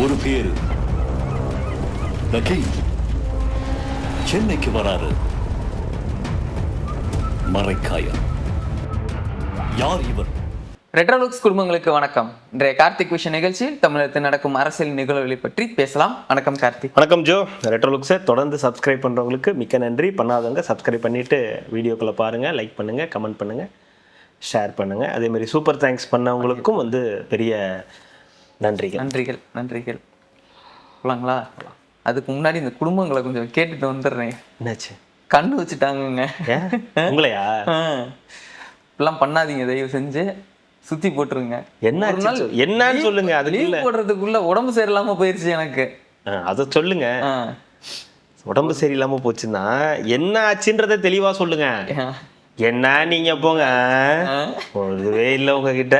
ஒரு பேரு The King. சென்னைக்கு வராரு. மறைக்காயர். யார் இவர்? ரெட்ரோலுக்ஸ் குடும்பங்களுக்கு வணக்கம். இன்றைய கார்த்திக் விஷன் நிகழ்ச்சியில் தமிழகத்தில் நடக்கும் அரசியல் நிகழ்வுகளை பற்றி பேசலாம். வணக்கம் கார்த்திக். வணக்கம் ஜோ. ரெட்ரோலுக்ஸை தொடர்ந்து சப்ஸ்கிரைப் பண்ணுறவங்களுக்கு மிக்க நன்றி. பண்ணாதவங்க சப்ஸ்கிரைப் பண்ணிவிட்டு வீடியோக்களை பாருங்கள், லைக் பண்ணுங்கள், கமெண்ட் பண்ணுங்கள், ஷேர் பண்ணுங்கள். அதேமாதிரி சூப்பர் தேங்க்ஸ் பண்ணவங்களுக்கும் வந்து பெரிய நன்றிகள். நன்றிகள் நன்றிகள். போலாங்களா? அதுக்கு முன்னாடி இந்த குடும்பங்களை கொஞ்சம் கேட்டுட்டு வந்துடுறேன். என்னாச்சு? கண்ணு வச்சுட்டாங்கங்க. உங்களையா? இப்பெல்லாம் பண்ணாதீங்க, தயவு செஞ்சு சுத்தி போட்டுருங்க. என்னன்னு சொல்லுங்க. அது லீவ் போடுறதுக்குள்ள உடம்பு சரியில்லாம போயிருச்சு எனக்கு. அதை சொல்லுங்க. உடம்பு சரியில்லாம போச்சுன்னா என்ன ஆச்சுன்றத தெளிவா சொல்லுங்க. என்ன நீங்க போங்க, ஒருவே இல்லை உங்ககிட்ட.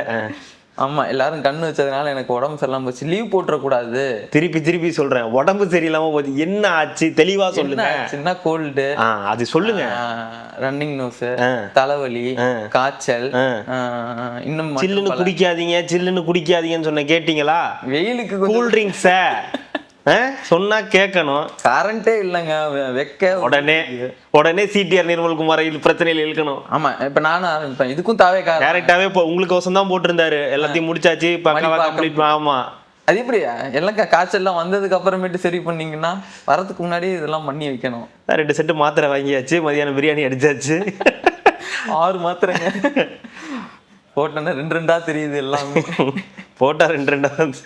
ஆமா, எல்லாரும் கண்ணு வச்சதுனால எனக்கு உடம்பு சரியில்லாம போச்சு. லீவ் போட்டுறக்கூடாது. திருப்பி சொல்றேன், உடம்பு சரியில்லாம போச்சு. என்ன ஆச்சு தெளிவா சொல்லுங்க. சின்ன கோல்டு, அது சொல்லுங்க. ரன்னிங் நோஸ், தலைவலி, காய்ச்சல். இன்னும் சில்லுன்னு குடிக்காதீங்கன்னு சொன்ன கேட்டீங்களா? வெயிலுக்கு கூல் ட்ரிங்க்ஸ சொன்னா கேட்கணும். கரண்டே இல்லைங்க. உடனே சிடிஆர் நிர்மல்குமார் பிரச்சனையில இழுக்கணும். ஆமா, இப்ப நானும் ஆரம்பிப்பேன். இதுக்கும் டேரக்டாவே உங்களுக்கு வசம் தான் போட்டிருந்தாரு. எல்லாத்தையும் முடிச்சாச்சு. ஆமா, அது எப்படி எல்லாம் காய்ச்சல்லாம் வந்ததுக்கு அப்புறமேட்டு சரி பண்ணீங்கன்னா, வரதுக்கு முன்னாடி இதெல்லாம் பண்ணி வைக்கணும். 2 செட்டு மாத்திரை வாங்கியாச்சு. மதியானம் பிரியாணி அடிச்சாச்சு. 6 மாத்திரைங்க போட்டோன்னா 2 தெரியுது. எல்லாமே போட்டா 2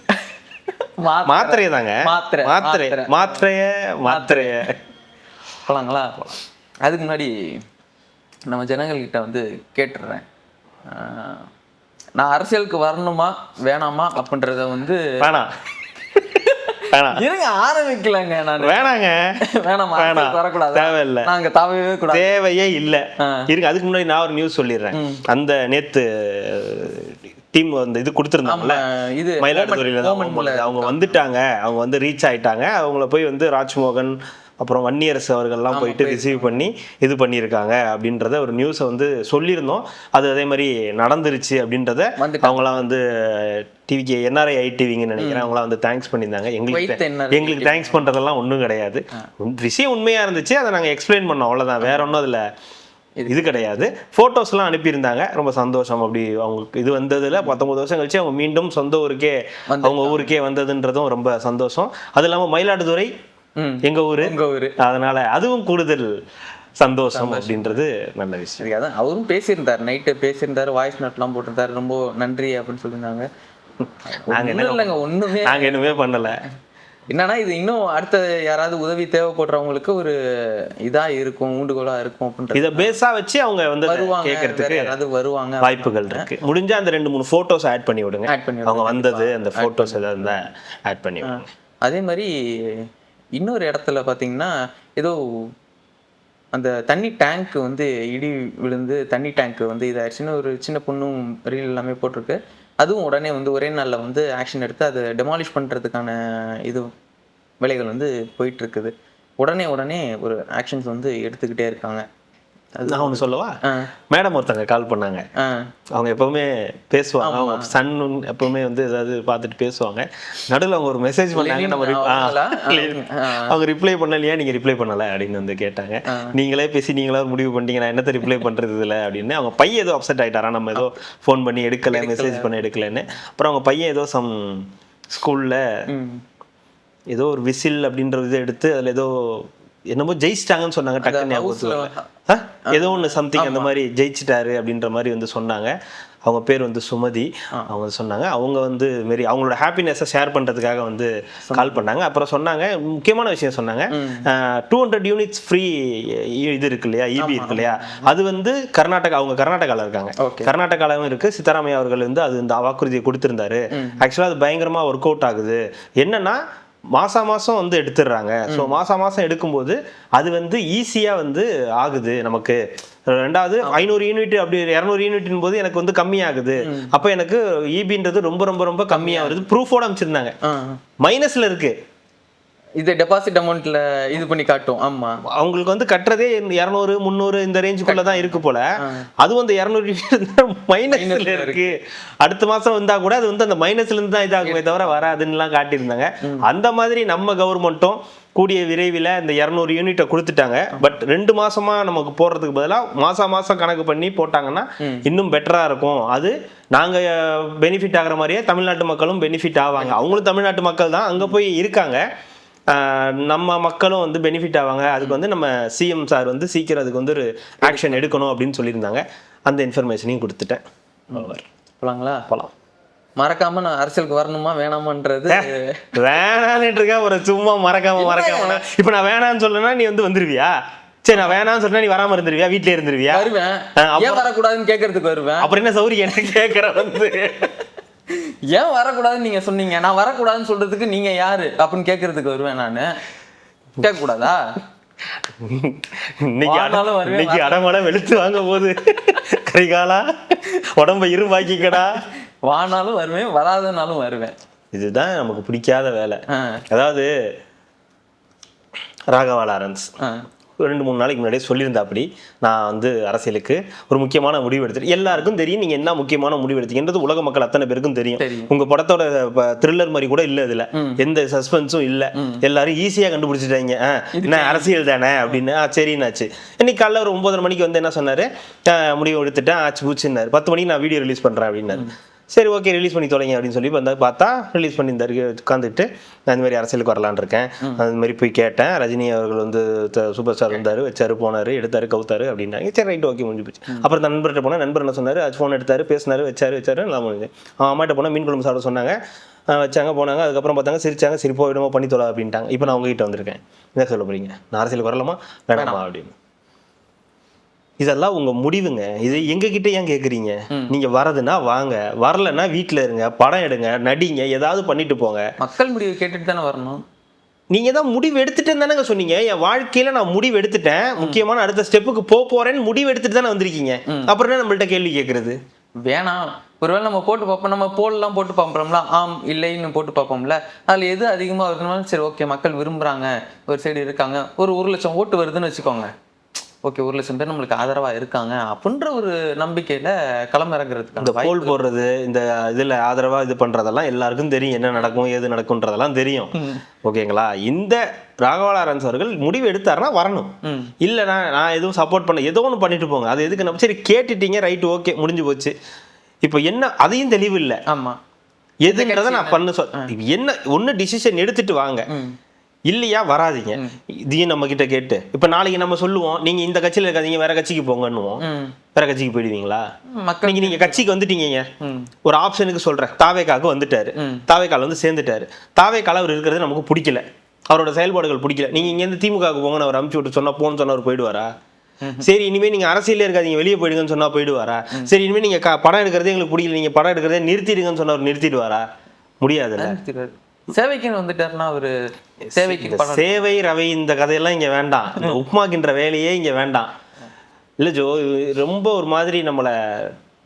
மாத்திரையே தாங்க. மாத்திரைய போலாங்களா? அதுக்கு முன்னாடி நம்ம ஜனங்கள்கிட்ட வந்து கேட்டுடுறேன், நான் அரசியலுக்கு வரணுமா வேணாமா அப்படின்றத வந்து இருங்க, ஆரம்பிக்கலங்க. நான் வேணாமா வரக்கூடாது, தேவையில்லை, நாங்க தேவையே இல்லை. இருக்கு. அதுக்கு முன்னாடி நான் ஒரு நியூஸ் சொல்லிடுறேன். அந்த நேத்து டீம் வந்து இது கொடுத்துருந்தாங்கல்ல, இது மயிலாடுதுறையில அவங்க வந்துட்டாங்க. அவங்க வந்து ரீச் ஆயிட்டாங்க. அவங்கள போய் வந்து ராஜ்மோகன் அப்புறம் வன்னியரசு அவர்கள்லாம் போயிட்டு ரிசீவ் பண்ணி இது பண்ணியிருக்காங்க அப்படின்றத ஒரு நியூஸை வந்து சொல்லியிருந்தோம். அது அதே மாதிரி நடந்துருச்சு அப்படின்றத அவங்களாம் வந்து டிவிக்கு என்ஆர்ஐ ஐடிவிங்கன்னு நினைக்கிறேன், அவங்களாம் வந்து தேங்க்ஸ் பண்ணியிருந்தாங்க. எங்களுக்கு தேங்க்ஸ் பண்ணுறதெல்லாம் ஒன்றும் கிடையாது. விஷயம் உண்மையாக இருந்துச்சு, அதை நாங்கள் எக்ஸ்பிளைன் பண்ணோம், அவ்வளோதான். வேற ஒன்றும் அதில் இது கிடையாது. ஃபோட்டோஸ்லாம் அனுப்பியிருந்தாங்க. ரொம்ப சந்தோஷம். அப்படி அவங்களுக்கு இது வந்ததில் 19 வருஷம் கழிச்சு அவங்க மீண்டும் சொந்த ஊருக்கே, அவங்க ஊருக்கே வந்ததுன்றதும் ரொம்ப சந்தோஷம். அது இல்லாமல் மயிலாடுதுறை எங்க ஊரு, அதனால அதுவும் கூடுதல் சந்தோஷம் அப்படின்றது நல்ல விஷயம். அதான் அவரும் பேசியிருந்தார், நைட்டு பேசியிருந்தாரு, வாய்ஸ் நோட்லாம் போட்டிருந்தாரு. ரொம்ப நன்றி அப்படின்னு சொல்லியிருந்தாங்க. நாங்க என்னமே பண்ணல. என்னன்னா, இது இன்னும் அடுத்த யாராவது உதவி தேவைப்படுறவங்களுக்கு ஒரு இதா இருக்கும், ஊண்டுகோலா இருக்கும் அப்படின்றது. இதை பேஸா வச்சு அவங்க வந்து வருவாங்க, கேட்கறதுக்கு யாராவது வருவாங்க, வாய்ப்புகள் இருக்கு. முடிஞ்சா அந்த 2-3 போட்டோஸ் ஆட் பண்ணி விடுங்க. அவங்க வந்தது அந்த போட்டோஸ் ஏதாவது ஆட் பண்ணி விடுங்க. அதே மாதிரி இன்னொரு இடத்துல பார்த்தீங்கன்னா, ஏதோ அந்த தண்ணி டேங்க் வந்து இடி விழுந்து தண்ணி டேங்க் வந்து இதாகிடுச்சுன்னு ஒரு சின்ன பொண்ணும் ரீல் எல்லாமே போட்டிருக்கு. அதுவும் உடனே வந்து ஒரே நாளில் வந்து ஆக்ஷன் எடுத்து அதை டெமாலிஷ் பண்ணுறதுக்கான இது வேலைகள் வந்து போயிட்டுருக்குது. உடனே ஒரு ஆக்ஷன்ஸ் வந்து எடுத்துக்கிட்டே இருக்காங்க. நான் ஒன்று சொல்லவா? மேடம் ஒருத்தங்க கால் பண்ணாங்க. அவங்க எப்பவுமே பேசுவாங்க. அவங்க சன் எப்பவுமே வந்து ஏதாவது பார்த்துட்டு பேசுவாங்க. நடுவில் அவங்க ஒரு மெசேஜ் பண்ணாங்க. நம்ம அவங்க ரிப்ளை பண்ணலையா, நீங்கள் ரிப்ளை பண்ணலை அப்படின்னு வந்து கேட்டாங்க. நீங்களே பேசி நீங்களாவது முடிவு பண்ணிட்டீங்க, நான் என்னத்தை ரிப்ளை பண்ணுறது இல்லை அப்படின்னு. அவங்க பையன் ஏதோ அப்செட் ஆகிட்டாரா, நம்ம ஏதோ ஃபோன் பண்ணி எடுக்கலை, மெசேஜ் பண்ண எடுக்கலைன்னு. அப்புறம் அவங்க பையன் ஏதோ சம் ஸ்கூலில் ஏதோ ஒரு விசில் அப்படின்ற இதை எடுத்து அதில் ஏதோ என்னமோ ஜெயிச்சிட்டாங்கன்னு சொன்னாங்க. டக்குன்னு ஏதோ ஒன்று சம்திங் அந்த மாதிரி ஜெயிச்சிட்டாரு அப்படின்ற மாதிரி வந்து சொன்னாங்க. அவங்க பேர் வந்து சுமதி. அவங்க சொன்னாங்க அவங்க வந்து மாரி அவங்களோட ஹாப்பினஸை ஷேர் பண்ணுறதுக்காக வந்து கால் பண்ணாங்க. அப்புறம் சொன்னாங்க, முக்கியமான விஷயம் சொன்னாங்க, 200 யூனிட்ஸ் ஃப்ரீ இது இருக்கு இல்லையா, இபி இருக்கு இல்லையா, அது வந்து கர்நாடகா, அவங்க கர்நாடகாவில் இருக்காங்க. கர்நாடகாவும் இருக்குது. சித்தராமையா அவர்கள் வந்து அது இந்த வாக்குறுதியை கொடுத்துருந்தாரு. ஆக்சுவலாக அது பயங்கரமாக ஒர்க் அவுட் ஆகுது. என்னன்னா, மாதம் வந்து எடுத்துடுறாங்க. ஸோ மாதம் எடுக்கும்போது அது வந்து ஈஸியாக வந்து ஆகுது நமக்கு. ரெண்டாவது 500 யூனிட் அப்படி 200 யூனிட்ன் போது எனக்கு வந்து கம்மியாகுது. அப்போ எனக்கு இபின்றது ரொம்ப ரொம்ப ரொம்ப கம்மியாக வருது. ப்ரூஃபோட அமைச்சிருந்தாங்க. மைனஸில் இருக்கு. இது டெபாசிட் அமௌண்ட்ல இது பண்ணி காட்டும். ஆமா, அவங்களுக்கு வந்து கட்டுறதே 200 300 இந்த ரேஞ்சுக்குள்ள தான் இருக்கு போல. அது வந்து 200 மைனஸ்ல இருக்கு. அடுத்த மாசம் வந்தா கூட அது வந்து அந்த மைனஸ்ல இருந்து தான் இதாகுமே தவிர வராதுன்னு காட்டியிருந்தாங்க. அந்த மாதிரி நம்ம கவர்மெண்ட்டும் கூடிய விரைவில் இந்த 200 யூனிட்டை கொடுத்துட்டாங்க. பட் 2 மாசமா நமக்கு போடுறதுக்கு பதிலாக மாசம் கணக்கு பண்ணி போட்டாங்கன்னா இன்னும் பெட்டரா இருக்கும். அது நாங்க பெனிஃபிட் ஆகிற மாதிரியே தமிழ்நாட்டு மக்களும் பெனிஃபிட் ஆவாங்க. அவங்களும் தமிழ்நாட்டு மக்கள் தான், அங்க போய் இருக்காங்க. நம்ம மக்களும் வந்து பெனிஃபிட் ஆவாங்க. அதுக்கு வந்து நம்ம சிஎம் சார் வந்து சீக்கிரம் அதுக்கு வந்து ஒரு ஆக்ஷன் எடுக்கணும் அப்படின்னு சொல்லியிருந்தாங்க. அந்த இன்ஃபர்மேஷனையும் கொடுத்துட்டேன். போலாங்களா? போலாம். மறக்காம நான் அரசியலுக்கு வரணுமா வேணாமான்றது வேணான்னு இருக்கா. ஒரு சும்மா மறக்காம இப்ப நான் வேணான்னு சொல்லனா நீ வந்து வந்துருவியா? சரி, நான் வேணான்னு சொன்னா நீ வராம இருந்துருவியா? வீட்லயே இருந்துருவியா? வருவேன். ஏன் வரக்கூடாதுன்னு கேட்கறதுக்கு வருவேன். அப்புறம் என்ன சௌரி எனக்கு கேட்கற வந்து ஏன் வரக்கூடாதுன்னு நீங்க சொன்னீங்க, நான் வரக்கூடாதுன்னு சொல்றதுக்கு நீங்க யாரு அப்படின்னு கேட்கறதுக்கு வருவேன். நானு கேட்கக்கூடாதா? இன்னைக்கு அடமலை வெளுத்து வாங்க போது கரிகாலா உடம்ப இருபாக்கிக்கடா. வானாலும் வருவேன், வராதனாலும் வருவேன். இதுதான் நமக்கு பிடிக்காத வேலை. அதாவது ராகவா லாரன்ஸ் 2-3 நாளைக்கு முன்னாடியே சொல்லியிருந்தா அப்படி நான் வந்து அரசியலுக்கு ஒரு முக்கியமான முடிவு எடுத்துட்டு, எல்லாருக்கும் தெரியும் நீங்க என்ன முக்கியமான முடிவு எடுத்தீங்கன்றது உலக மக்கள் அத்தனை பேருக்கும் தெரியும். உங்க படத்தோட த்ரில்லர் மாதிரி கூட இல்ல, இதுல எந்த சஸ்பென்ஸும் இல்ல. எல்லாரும் ஈஸியா கண்டுபிடிச்சிட்டாங்க என்ன அரசியல் தானே அப்படின்னு. சரின்னாச்சு. இன்னைக்கு காலைல ஒரு 9:30 மணிக்கு வந்து என்ன சொன்னாரு, முடிவு எடுத்துட்டேன் ஆச்சு பூச்சுன்னாரு. 10 மணிக்கு நான் வீடியோ ரிலீஸ் பண்றேன் அப்படின்னாரு. சரி, ஓகே ரிலீஸ் பண்ணி தொலைங்க அப்படின்னு சொல்லி வந்து பார்த்தா ரிலீஸ் பண்ணியிருந்தாரு. உட்காந்துட்டு நான் இந்த மாதிரி அரசியலுக்கு வரலான் இருக்கேன், அது மாதிரி போய் கேட்டேன். ரஜினி அவர்கள் வந்து சூப்பர் ஸ்டார் வந்தார், வச்சாரு, போனார், எடுத்தாரு, கவுத்தாரு அப்படின்னாங்க. சரி, ரைட்டு, ஓகே, முடிஞ்சு போச்சு. அப்புறம் நண்பர்கிட்ட போனால் நண்பர் என்ன சொன்னார், அது ஃபோன் எடுத்தாரு, பேசினாரு, வச்சாரு நல்லா முடிஞ்சு. அம்மாட்ட போனால் மீன் குழம்பு சாப்பிட சொன்னாங்க, வச்சாங்க, போனாங்க. அதுக்கப்புறம் பார்த்தாங்க, சிரிச்சாங்க. சரி, போயிடுமா பண்ணி தொலை அப்படின்ட்டாங்க. இப்போ நான் உங்ககிட்ட வந்திருக்கேன், என்ன சொல்ல போறீங்க, நான் அரசியலுக்கு வரலாமா வேணாமா அப்படின்னு. இதெல்லாம் உங்க முடிவுங்க. இது எங்ககிட்ட ஏன் கேட்குறீங்க? நீங்க வரதுன்னா வாங்க, வரலன்னா வீட்டில் இருங்க, படம் எடுங்க, நடிங்க, ஏதாவது பண்ணிட்டு போங்க. மக்கள் முடிவு கேட்டுட்டு தானே வரணும். நீங்க தான் முடிவு எடுத்துட்டேன்னு தானேங்க சொன்னீங்க. என் வாழ்க்கையில நான் முடிவு எடுத்துட்டேன், முக்கியமான அடுத்த ஸ்டெப்புக்கு போறேன்னு முடிவு எடுத்துட்டு தானே வந்திருக்கீங்க. அப்புறம் என்ன நம்மள்ட்ட கேள்வி கேட்கறது? வேணாம், ஒருவேளை நம்ம போட்டு பார்ப்போம், நம்ம போல்லாம் போட்டு பார்ப்போம்ல, ஆம் இல்லைன்னு போட்டு பார்ப்போம்ல, அதில் எது அதிகமாக வருதுனாலும் சரி, ஓகே மக்கள் விரும்புகிறாங்க, ஒரு சைடு இருக்காங்க, ஒரு 1,00,000 ஓட்டு வருதுன்னு வச்சுக்கோங்க, ஓகே 1,00,000 பேர் நம்மளுக்கு ஆதரவாக இருக்காங்க அப்படின்ற ஒரு நம்பிக்கையில் களமிறங்குறதுக்கு இந்த போல் போடுறது, இந்த இதில் ஆதரவாக இது பண்ணுறதெல்லாம் எல்லாருக்கும் தெரியும், என்ன நடக்கும் ஏது நடக்கும்ன்றதெல்லாம் தெரியும். ஓகேங்களா? இந்த ராகவா லாரன்ஸ் அவர்கள் முடிவு எடுத்தாருன்னா வரணும். இல்லைனா நான் எதுவும் சப்போர்ட் பண்ண, ஏதோ ஒன்று பண்ணிட்டு போங்க. அது எதுக்கு நம்ம சரி கேட்டுட்டீங்க, ரைட்டு, ஓகே, முடிஞ்சு போச்சு. இப்போ என்ன அதையும் தெளிவு இல்லை. ஆமாம், எதுங்கிறத நான் என்ன ஒன்று டிசிஷன் எடுத்துட்டு வாங்க, இல்லையா வராதிங்க. இதையும் நம்ம கிட்ட கேட்டு இப்போ நாளைக்கு நம்ம சொல்லுவோம் நீங்க இந்த கட்சியில் இருக்காதீங்க, வேற கட்சிக்கு போங்கன்னுவோம். வேற கட்சிக்கு போயிடுவீங்களா? நீங்க கட்சிக்கு வந்துட்டீங்க, ஒரு ஆப்ஷனுக்கு சொல்றேன், தாவேக்காவுக்கு வந்துட்டாரு, தாவேக்கால வந்து சேர்ந்துட்டாரு. தாவேக்கால அவர் இருக்கிறது நமக்கு பிடிக்கல, அவரோட செயல்பாடுகள் பிடிக்கல. நீங்க இங்க இருந்து திமுகவுக்கு போங்கன்னு அவர் அமுச்சு விட்டு சொன்னா போன்னு சொன்னா அவர் போயிடுவாரா? சரி, இனிமே நீங்க அரசியலே இருக்காதீங்க, வெளியே போயிடுங்கன்னு சொன்னா போயிடுவாரா? சரி, இனிமே நீங்க படம் எடுக்கிறதே எங்களுக்கு பிடிக்கல, நீங்க படம் எடுக்கிறதே நிறுத்திடுங்கன்னு சொன்னா அவர் நிறுத்திடுவாரா? முடியாதுல்ல. சேவைக்குன்னு வந்துட்டாருன்னா ஒரு சேவை ரவை இந்த கதையெல்லாம் இங்க வேண்டாம். இந்த உப்மாக்கின்ற வேலையே இங்க வேண்டாம். இல்ல ஜோ, ரொம்ப ஒரு மாதிரி நம்மளை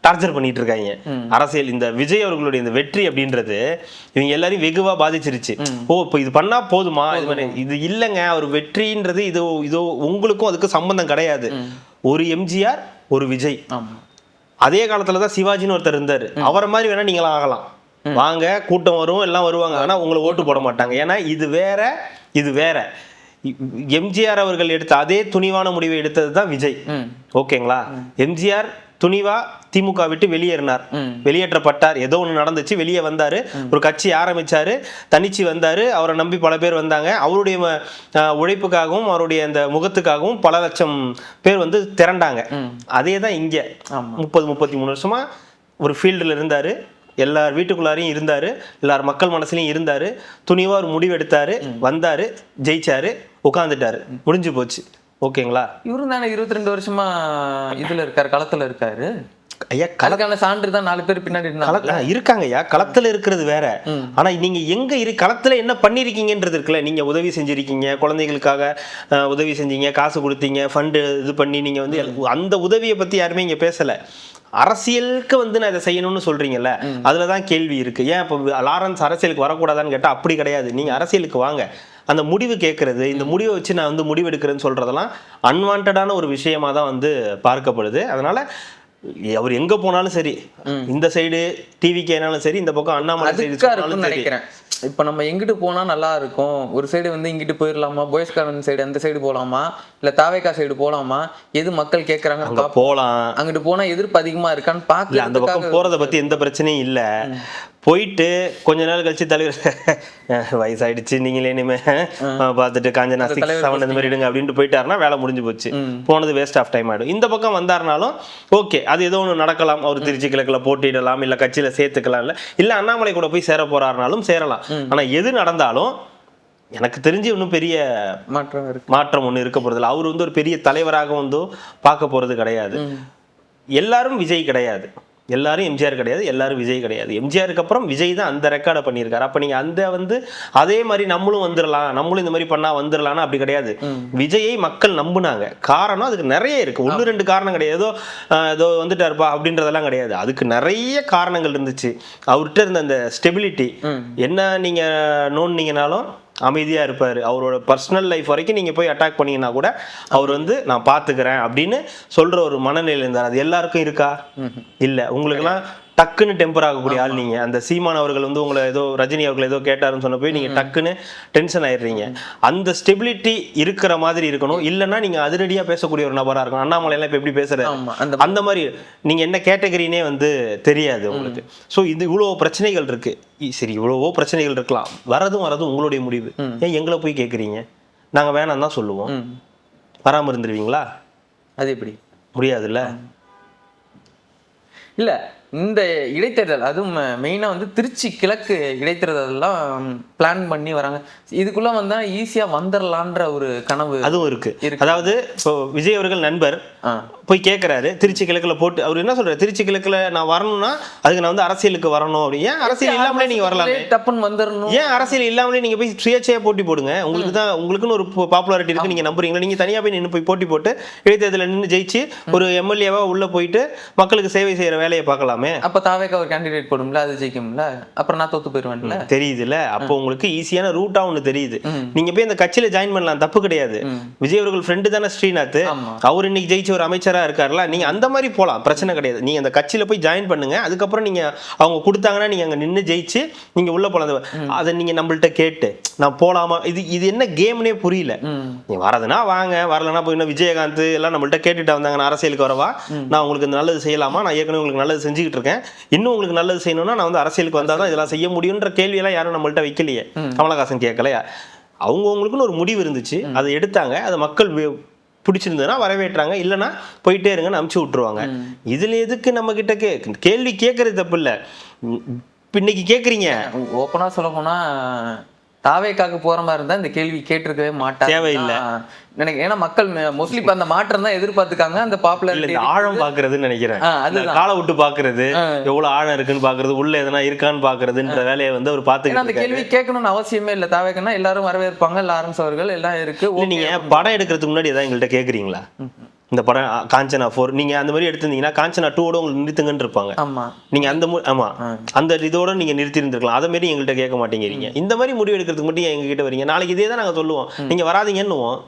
டார்ச்சர் பண்ணிட்டு இருக்காங்க அரசியல். இந்த விஜய் அவர்களுடைய இந்த வெற்றி அப்படின்றது இவங்க எல்லாரையும் வெகுவா பாதிச்சிருச்சு. இப்போ இது பண்ணா போதுமா? இது இல்லைங்க, அவர் வெற்றின்றது இதோ உங்களுக்கும் அதுக்கு சம்பந்தம் கிடையாது. ஒரு எம்ஜிஆர், ஒரு விஜய். அதே காலத்துலதான் சிவாஜின்னு ஒருத்தர் இருந்தாரு, அவரை மாதிரி வேணா நீங்களாம் ஆகலாம். வாங்க, கூட்டம் வரும், எல்லாம் வருவாங்க, ஆனா உங்களை ஓட்டு போட மாட்டாங்க. ஏன்னா இது வேற, இது வேற. எம்ஜிஆர் அவர்கள் எடுத்த அதே துணிவான முடிவை எடுத்தது தான் விஜய். ஓகேங்களா? எம்ஜிஆர் துணிவா திமுக விட்டு வெளியேறினார், வெளியேற்றப்பட்டார், ஏதோ ஒன்று நடந்துச்சு, வெளியே வந்தாரு, ஒரு கட்சி ஆரம்பிச்சாரு, தனிச்சு வந்தாரு, அவரை நம்பி பல பேர் வந்தாங்க. அவருடைய உழைப்புக்காகவும் அவருடைய அந்த முகத்துக்காகவும் பல லட்சம் பேர் வந்து திரண்டாங்க. அதே தான் இங்க 30-33 வருஷமா ஒரு ஃபீல்டில் இருந்தாரு, எல்லார் வீட்டுக்குள்ளாரையும் இருந்தாரு, எல்லார் மக்கள் மனசுலையும் இருந்தாரு, துணிவா ஒரு முடிவு எடுத்தாரு, வந்தாரு, ஜெயிச்சாரு, உட்காந்துட்டாரு, முடிஞ்சு போச்சு. ஓகேங்களா? இவரும் தானே 22 வருஷமா இதுல இருக்காரு, களத்துல இருக்காரு. ஐயா, களக்கான சான்று தான் 4 பேர் பின்னாடி இருக்காங்க. ஐயா, களத்துல இருக்கிறது வேற. ஆனா நீங்க எங்க களத்துல என்ன பண்ணிருக்கீங்கன்றது இருக்குல்ல. நீங்க உதவி செஞ்சிருக்கீங்க, குழந்தைகளுக்காக உதவி செஞ்சீங்க, காசு கொடுத்தீங்க, ஃபண்டு இது பண்ணி, நீங்க வந்து அந்த உதவியை பத்தி யாருமே இங்க பேசல. அரசியலுக்கு வந்து நான் இதை செய்யணும்னு சொல்றீங்கல்ல, அதுலதான் கேள்வி இருக்கு. ஏன் இப்போ லாரன்ஸ் அரசியலுக்கு வரக்கூடாதான்னு கேட்டா அப்படி கிடையாது. நீங்க அரசியலுக்கு வாங்க, அந்த முடிவு கேட்கறது, இந்த முடிவை வச்சு நான் வந்து முடிவு எடுக்கிறேன்னு சொல்றதெல்லாம் அன்வான்டான ஒரு விஷயமா தான் வந்து பார்க்கப்படுது. அதனால அவர் எங்க போனாலும் சரி, இந்த சைடு டிவிக்கேனாலும் சரி, இந்த பக்கம் அண்ணாமலை சைடு நினைக்கிறேன். இப்போ நம்ம எங்கிட்டு போனா நல்லா இருக்கும், ஒரு சைடு வந்து இங்கிட்டு போயிடலாமா, பாய்ஸ் கார்டன் சைடு அந்த சைடு போலாமா, இல்ல தாவேகா சைடு போலாமா, எது மக்கள் கேட்கறாங்க போலாம், அங்கிட்டு போனா எதிர்ப்பு அதிகமா இருக்கான்னு பாக்கல. அந்த பக்கம் போறத பத்தி எந்த பிரச்சனையும் இல்ல. போயிட்டு கொஞ்ச நாள் கழிச்சு தலைவர் வயசாயிடுச்சு, நீங்களே இனிமே பார்த்துட்டு காஞ்சனா 6, 7 இந்த மாதிரி இடுங்க அப்படின்ட்டு போயிட்டாருன்னா வேலை முடிஞ்சு போச்சு, போனது வேஸ்ட் ஆஃப் டைம் ஆயிடும். இந்த பக்கம் வந்தாருனாலும் ஓகே, அது ஏதோ ஒன்று நடக்கலாம், அவர் திருச்சி கிழக்குல போட்டியிடலாம், இல்ல கட்சியில சேர்த்துக்கலாம், இல்ல அண்ணாமலை கூட போய் சேர போறாருனாலும் சேரலாம். ஆனா எது நடந்தாலும் எனக்கு தெரிஞ்சு இன்னும் பெரிய மாற்றம் ஒண்ணு இருக்க போறது இல்லை. அவர் வந்து ஒரு பெரிய தலைவராக வந்து பார்க்க போறது கிடையாது. எல்லாரும் விஜய் கிடையாது, எல்லாரும் எம்ஜிஆர் கிடையாது, எல்லாரும் விஜய் கிடையாது. எம்ஜிஆருக்கு அப்புறம் விஜய் தான் அந்த ரெக்கார்டை பண்ணியிருக்காரு. அப்ப நீங்க அந்த வந்து அதே மாதிரி நம்மளும் வந்துடலாம், நம்மளும் இந்த மாதிரி பண்ணா வந்துடலாம்னா அப்படி கிடையாது. விஜயை மக்கள் நம்புனாங்க. காரணம் அதுக்கு நிறைய இருக்கு, 1-2 காரணம் கிடையாது. ஏதோ வந்துட்டாருப்பா அப்படின்றதெல்லாம் கிடையாது, அதுக்கு நிறைய காரணங்கள் இருந்துச்சு. அவர்கிட்ட இருந்த அந்த ஸ்டெபிலிட்டி என்ன, நீங்க நோண்டினீங்கனாலும் அமைதியா இருப்பாரு. அவரோட பர்சனல் லைஃப் வரைக்கும் நீங்க போய் அட்டாக் பண்ணீங்கன்னா கூட அவர் வந்து நான் பாத்துக்கிறேன் அப்படின்னு சொல்ற ஒரு மனநிலையில் இருந்தார். அது எல்லாருக்கும் இருக்கா? இல்ல. உங்களுக்குலாம் டக்குன்னு டெம்பர் ஆகக்கூடிய ஆள் நீங்க. அந்த சீமான் அவர்கள் வந்து உங்களை ஏதோ ரஜினி அவர்கள் ஏதோ கேட்டாருன்னு சொன்ன போய் நீங்க டக்குன்னு டென்ஷன் ஆயிடுறீங்க. அந்த ஸ்டெபிலிட்டி இருக்கிற மாதிரி இருக்கணும், இல்லைன்னா நீங்க அதிரடியா பேசக்கூடிய ஒரு நபரா இருக்கணும். அண்ணாமலை எல்லாம் இப்ப எப்படி பேசுறாரு அந்த மாதிரி நீங்க என்ன கேட்டகரினே வந்து தெரியாது உங்களுக்கு. ஸோ இது இவ்வளவு பிரச்சனைகள் இருக்கு. சரி, இவ்வளவோ பிரச்சனைகள் இருக்கலாம், வரதும் உங்களுடைய முடிவு. ஏன் எங்களை போய் கேட்குறீங்க? நாங்க வேணாம் தான் சொல்லுவோம். வராம இருந்துருவீங்களா? அது எப்படி முடியாதுல்ல. இல்ல இந்த இடைத்தேர்தல், அதுவும் மெயினாக வந்து திருச்சி கிழக்கு இடைத்தேர்தல்லாம் பிளான் பண்ணி வராங்க. இதுக்குள்ள வந்தா ஈஸியா வந்துடலான்ற ஒரு கனவு அதுவும் இருக்கு. அதாவது இப்போ விஜய் அவர்கள் நண்பர் போய் கேட்கிறாரு, திருச்சி கிழக்குல போட்டு அவர் என்ன சொல்றாரு, திருச்சி கிழக்குல நான் வரணும்னா அதுக்கு நான் வந்து அரசியலுக்கு வரணும் அப்படி. ஏன் அரசியல் இல்லாமலே நீங்க வரலாம், டப்புன்னு வந்துடணும். ஏன் அரசியல் இல்லாமலே நீங்க போய் சுயேட்சையா போட்டி போடுங்க. உங்களுக்கு தான் உங்களுக்குன்னு ஒரு பாப்புலாரிட்டி இருக்கு, நீங்க நம்புறீங்களா? நீங்க தனியா போய் நின்று போய் போட்டி போட்டு இடைத்தேர்தலில் நின்று ஜெயிச்சு ஒரு எம்எல்ஏவா உள்ள போயிட்டு மக்களுக்கு சேவை செய்யற வேலையை பார்க்கலாம். அப்ப தாவேகா ஒரு கேண்டிடேட் போடும்ல, அது ஜெயிக்கும்ல, அப்புறம் நான் தோத்து போயிருவேன்ல. தெரியுதுல, அப்போ உங்களுக்கு ஈஸியான ரூட்டா ஒண்ணு தெரியுது. நீங்க போய் இந்த கட்சியில ஜாயின் பண்ணலாம், தப்பு கிடையாது. விஜய் அவர்கள் ஃப்ரெண்டு தானே ஸ்ரீநாத், அவர் இன்னைக்கு ஜெயிச்ச ஒரு அமைச்சரா இருக்காருல, நீங்க அந்த மாதிரி போலாம், பிரச்சனை கிடையாது. நீங்க அந்த கட்சியில போய் ஜாயின் பண்ணுங்க, அதுக்கப்புறம் நீங்க அவங்க கொடுத்தாங்கன்னா நீங்க அங்க நின்று ஜெயிச்சு நீங்க உள்ள போலாம். அதை நீங்க நம்மள்ட்ட கேட்டு நான் போலாமா, இது என்ன கேம்னே புரியல. நீ வரதுன்னா வாங்க, வரலன்னா போய் விஜயகாந்த் எல்லாம் நம்மள்ட்ட கேட்டுட்டு வந்தாங்க, நான் அரசியலுக்கு வரவா, நான் உங்களுக்கு நல்லது செய்யலாமா, நான் ஏற்கனவே உங்களுக்கு நல்லது செஞ்சுக்கிட்டு இருக்கேன், இன்னும் உங்களுக்கு நல்லது செய்யணும்னா நான் வந்து அரசியலுக்கு வந்தாதான் இதெல்லாம் செய்ய முடியும்ன்ற கேள்வியெல்லாம் யாரும் நம்மள்ட்ட வைக்கலையே. கமலஹாசன் கேட்கலையா? அவங்கவுங்களுக்குன்னு ஒரு முடிவு இருந்துச்சு, அதை எடுத்தாங்க, அதை மக்கள் பிடிச்சிருந்ததுன்னா வரவேற்றாங்க, இல்லைன்னா போயிட்டே இருங்கன்னு அமுச்சு விட்டுருவாங்க. இதுல எதுக்கு நம்ம கிட்ட கேள்வி கேட்கறது தப்பு இல்லை. இன்னைக்கு கேட்குறீங்க, ஓப்பனா சொல்ல போனா தாவேக்காக்கு போற மாதிரி இருந்தா இந்த கேள்வி கேட்டிருக்கவே மாட்டாங்க, தேவையில்லை நினைக்கிறேன். ஏன்னா மக்கள் மோஸ்ட்லி இப்ப அந்த மாற்றம் தான் எதிர்பார்த்துக்காங்க. அந்த பாப்புலாரிட்டி ஆழம் பாக்குறதுன்னு நினைக்கிறேன், அது காலை விட்டு பாக்குறது, எவ்வளவு ஆழம் இருக்குன்னு பாக்குறது, உள்ள எதனா இருக்கான்னு பாக்குறதுன்ற வேலையை வந்து அவர் பாத்துக்கிட்டு அந்த கேள்வி கேட்கணும்னு அவசியமே இல்லை. தாவேக்கன்னா எல்லாரும் வரவேற்பாங்க, லாரன்ஸ் அவர்கள் எல்லாம் இருக்கு. நீங்க படம் எடுக்கிறதுக்கு முன்னாடி ஏதாவது எங்கள்கிட்ட கேக்குறீங்களா? இந்த படம் காஞ்சனா 4 நீங்க அந்த மாதிரி எடுத்திருந்தீங்கன்னா காஞ்சனா 2 உங்களுக்கு நிறுத்துங்கன்னு இருப்பாங்க. நீங்க அந்த அந்த இதோட நீங்க நிறுத்தி இருந்திருக்கலாம். அதை மாதிரி எங்கள்கிட்ட கேட்க மாட்டேங்கிறீங்க. இந்த மாதிரி முடிவு எடுக்கிறதுக்கு மட்டும் எங்க கிட்ட வரீங்க. நாளைக்கு இதே தான் நாங்க சொல்லுவோம், நீங்க வராதீங்கன்னுவோம்,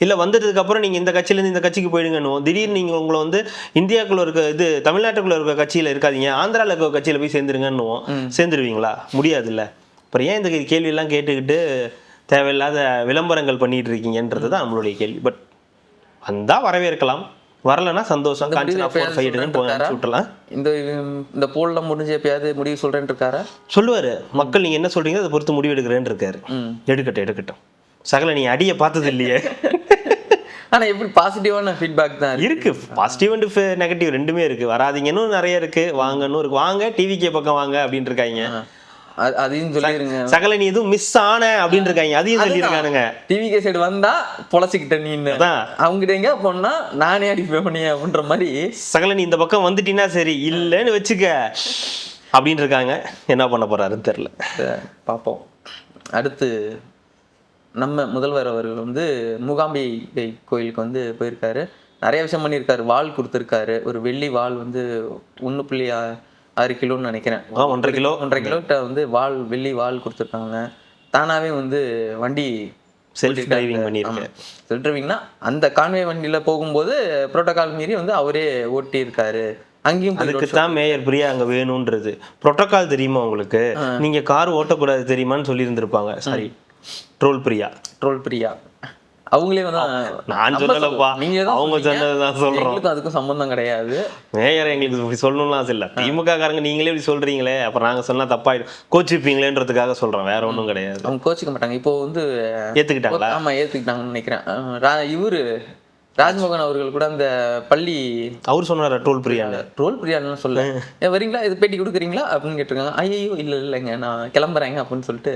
இல்ல வந்ததுக்கு அப்புறம் நீங்க இந்த கட்சியில இருந்து இந்த கட்சிக்கு போயிடுங்கன்னுவோம். திடீர்னு நீங்க உங்களை வந்து இந்தியாக்குள்ள இருக்க இது தமிழ்நாட்டுக்குள்ள இருக்க கட்சியில இருக்காதீங்க, ஆந்திரால இருக்க கட்சியில போய் சேர்ந்துருங்கன்னுவோம். சேர்ந்துருவீங்களா? முடியாது இல்ல. அப்புறம் ஏன் இந்த கேள்வி எல்லாம் கேட்டுக்கிட்டு தேவையில்லாத விளம்பரங்கள் பண்ணிட்டு இருக்கீங்கன்றது தான் நம்மளுடைய கேள்வி. பட் வந்தா வரவேற்கலாம், வரலன்னா சந்தோஷம். இந்த போல்ல முடிஞ்ச எப்பயாவது முடிவு சொல்றேன்னு இருக்காரு, சொல்லுவாரு. மக்கள் நீங்க என்ன சொல்றீங்க அதை பொறுத்து முடிவு எடுக்கிறேன்னு இருக்காரு. எடுக்கட்டும். சகல நீ அடிய பார்த்தது இல்லையே. ஆனா எப்படி பாசிட்டிவான ஃபீட்பேக் தான் இருக்கு, பாசிட்டிவ் அண்ட் நெகட்டிவ் ரெண்டுமே இருக்கு. வராதீங்கன்னு நிறைய இருக்கு, வாங்கன்னு இருக்கு. வாங்க டிவிக்கே பக்கம் வாங்க அப்படின்னு இருக்காங்க, அதையும் சொல்லிருங்க. சகல நீ எதுவும் மிஸ் ஆன அப்படின்னு இருக்காங்க, அதையும் சொல்லிருக்கானுங்க. டிவிகே சைடு வந்தா பொழச்சிக்கிட்ட நீன்னு அவங்ககிட்ட எங்க போனா நானே அடிப்பேன் பண்ணி அப்படின்ற மாதிரி. சகல நீ இந்த பக்கம் வந்துட்டீங்கன்னா சரி, இல்லைன்னு வச்சுக்க அப்படின்னு இருக்காங்க. என்ன பண்ண போறாருன்னு தெரியல, பார்ப்போம். அடுத்து நம்ம முதல்வர் அவர்கள் வந்து மூகாம்பிகை கோயிலுக்கு வந்து போயிருக்காரு, நிறைய விஷயம் பண்ணியிருக்காரு. வாள் கொடுத்துருக்காரு, ஒரு வெள்ளி வாள் வந்து 1.6 கிலோன்னு நினைக்கிறேன், 1.5 கிலோ வந்து வாள், வெள்ளி வாள் கொடுத்துருக்காங்க. தானாவே வந்து வண்டி செல்ஃப் டிரைவிங் பண்ணியிருக்காரு. செல்ஃப் டிரைவிங்னா அந்த கான்வே வண்டியில போகும்போது புரோட்டோகால் மீறி வந்து அவரே ஓட்டி இருக்காரு. அங்கேயும் அதுக்கு தான் மேயர் பிரியா அங்க வேணும்ன்றது. புரோட்டோகால் தெரியுமா உங்களுக்கு? நீங்க கார் ஓட்டக்கூடாது தெரியுமான்னு சொல்லி இருந்திருப்பாங்க. சாரி, ட்ரோல் பிரியா அவங்களே வந்து நான் சொல்லலப்பா, அவங்க சொன்னதுதான் சொல்றோம். எங்களுக்கும் அதுக்கும் சம்பந்தம் கிடையாது. மேயர் எங்களுக்கு இப்படி சொல்லணும்லாம் ஆசை இல்லை. திமுக காரங்க நீங்களே இப்படி சொல்றீங்களே, அப்புறம் நாங்க சொன்னா தப்பாயிடும், கோச்சிப்பீங்களேன்றதுக்காக சொல்றோம், வேற ஒன்றும் கிடையாது. அவங்க கோச்சிக்க மாட்டாங்க. இப்போ வந்து ஏத்துக்கிட்டாங்களா? ஆமா ஏத்துக்கிட்டாங்கன்னு நினைக்கிறேன். இவரு ராஜ்மோகன் அவர்கள் கூட அந்த பள்ளி அவர் சொன்னார ட்ரோல் பிரியான்னு சொல்ல வரீங்களா, இது பேட்டி கொடுக்குறீங்களா அப்படின்னு கேட்டிருக்காங்க. ஐயோ இல்லைங்க நான் கிளம்புறேங்க அப்படின்னு சொல்லிட்டு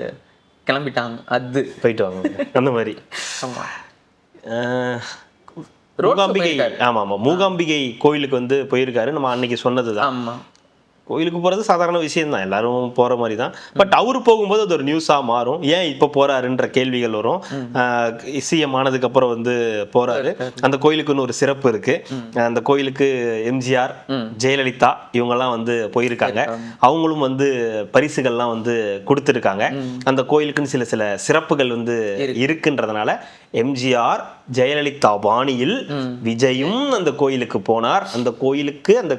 கிளம்பிட்டாங்க. அது போயிட்டு வாங்க அந்த மாதிரி. ஆமா மூகாம்பிகை, ஆமா மூகாம்பிகை கோயிலுக்கு வந்து போயிருக்காரு. நம்ம அன்னைக்கு சொன்னதுதான். ஆமா, கோயிலுக்கு போகிறது சாதாரண விஷயம் தான், எல்லாரும் போகிற மாதிரி தான். பட் அவர் போகும்போது அது ஒரு நியூஸாக மாறும். ஏன் இப்போ போகிறாருன்ற கேள்விகள் வரும். சிஎம் ஆனதுக்கப்புறம் வந்து போகிறாரு. அந்த கோயிலுக்குன்னு ஒரு சிறப்பு இருக்குது. அந்த கோயிலுக்கு எம்ஜிஆர், ஜெயலலிதா இவங்கெல்லாம் வந்து போயிருக்காங்க. அவங்களும் வந்து பரிசுகள்லாம் வந்து கொடுத்துருக்காங்க. அந்த கோயிலுக்குன்னு சில சில சிறப்புகள் வந்து இருக்குன்றதுனால எம்ஜிஆர் ஜெயலலிதா பாணியில் விஜயும் அந்த கோயிலுக்கு போனார். அந்த கோயிலுக்கு அந்த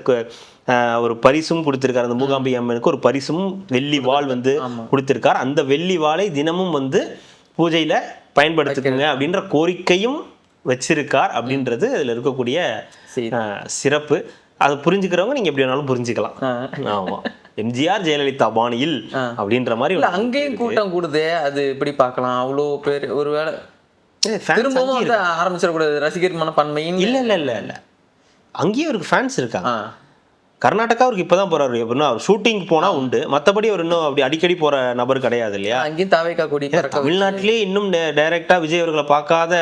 ஒரு பரிசும் கொடுத்திருக்காரு. அந்த மூகாம்பிகை அம்மனுக்கு ஒரு பரிசும் வெள்ளி வாள் வந்து கொடுத்திருக்கார். அந்த வெள்ளி வாளை தினமும் வந்து பூஜையில பயன்படுத்துக்குங்க அப்படின்ற கோரிக்கையும் வச்சிருக்கார் அப்படின்றது அதுல இருக்கக்கூடிய சிறப்பு. அதை புரிஞ்சுக்கிறவங்க நீங்க எப்படி வேணாலும் புரிஞ்சுக்கலாம். ஆமா, எம்ஜிஆர் ஜெயலலிதா பாணியில் அப்படின்ற மாதிரி. அங்கேயும் கூட்டம் கூடுதே, அது எப்படி பார்க்கலாம்? அவ்வளோ பேர் ஒருவேளை திரும்பவும் ஆரம்பிச்சிடக்கூடாது ரசிகர் மனப்பான்மை. இல்ல அங்கேயும் அவருக்கு ஃபேன்ஸ் இருக்காங்க. கர்நாடகா அவருக்கு இப்பதான் போறாரு. எப்படின்னா அவர் ஷூட்டிங் போனா உண்டு, மற்றபடி அவர் இன்னும் அப்படி அடிக்கடி போற நபர் கிடையாது இல்லையா? அங்கேயும் தாவேக்கா கொடி தமிழ்நாட்டிலேயே இன்னும் டைரக்டா விஜய் அவர்களை பார்க்காத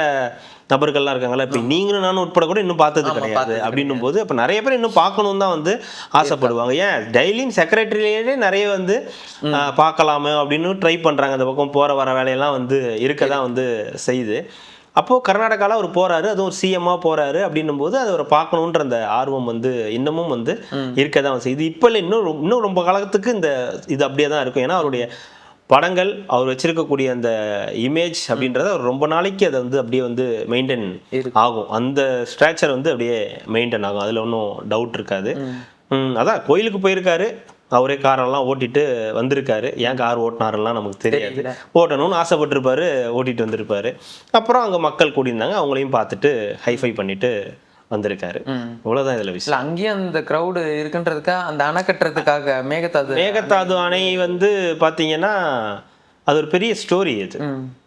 நபர்கள்லாம் இருக்காங்களா? இப்ப நீங்களும் நானும் உட்பட கூட இன்னும் பார்த்தது கிடையாது. அப்படின்னும் போது அப்ப நிறைய பேர் இன்னும் பார்க்கணும் தான் வந்து ஆசைப்படுவாங்க. ஏன் டெய்லியும் செக்ரட்டரியிலே நிறைய வந்து பார்க்கலாமே அப்படின்னு ட்ரை பண்றாங்க. அந்த பக்கம் போற வர வேலையெல்லாம் வந்து இருக்கதான் வந்து செய்யுது. அப்போது கர்நாடகாவில் அவர் போகிறாரு, அதுவும் ஒரு சிஎம்மாக போகிறாரு அப்படின்னும் போது அதை அவரை பார்க்கணுன்ற அந்த ஆர்வம் வந்து இன்னமும் வந்து இருக்க தான் செய்யுது. இப்போ இல்லை, இன்னும் ரொம்ப காலத்துக்கு இது அப்படியே தான் இருக்கும். ஏன்னா அவருடைய படங்கள், அவர் வச்சிருக்கக்கூடிய அந்த இமேஜ் அப்படின்றத அவர் ரொம்ப நாளைக்கு அதை வந்து அப்படியே வந்து மெயின்டைன் ஆகும். அந்த ஸ்ட்ரக்சர் வந்து அப்படியே மெயின்டைன் ஆகும், அதில் ஒன்றும் டவுட் இருக்காது. அதான் கோயிலுக்கு போயிருக்காரு, அவரே காரெல்லாம் ஓட்டிட்டு வந்திருக்காரு. ஏன் கார் ஓட்டினாரெல்லாம் நமக்கு தெரியாது. ஓட்டணும்னு ஆசைப்பட்டிருப்பாரு, ஓட்டிட்டு வந்திருப்பாரு. அப்புறம் அங்கே மக்கள் கூடியிருந்தாங்க, அவங்களையும் பார்த்துட்டு ஹைஃபை பண்ணிட்டு வந்திருக்காரு. இவ்வளவுதான் இதுல விஷயம். அங்கேயும் அந்த கிரௌடு இருக்குன்றதுக்காக, அந்த அணை கட்டுறதுக்காக மேகதாது அணை வந்து பாத்தீங்கன்னா அது ஒரு பெரிய ஸ்டோரி. இது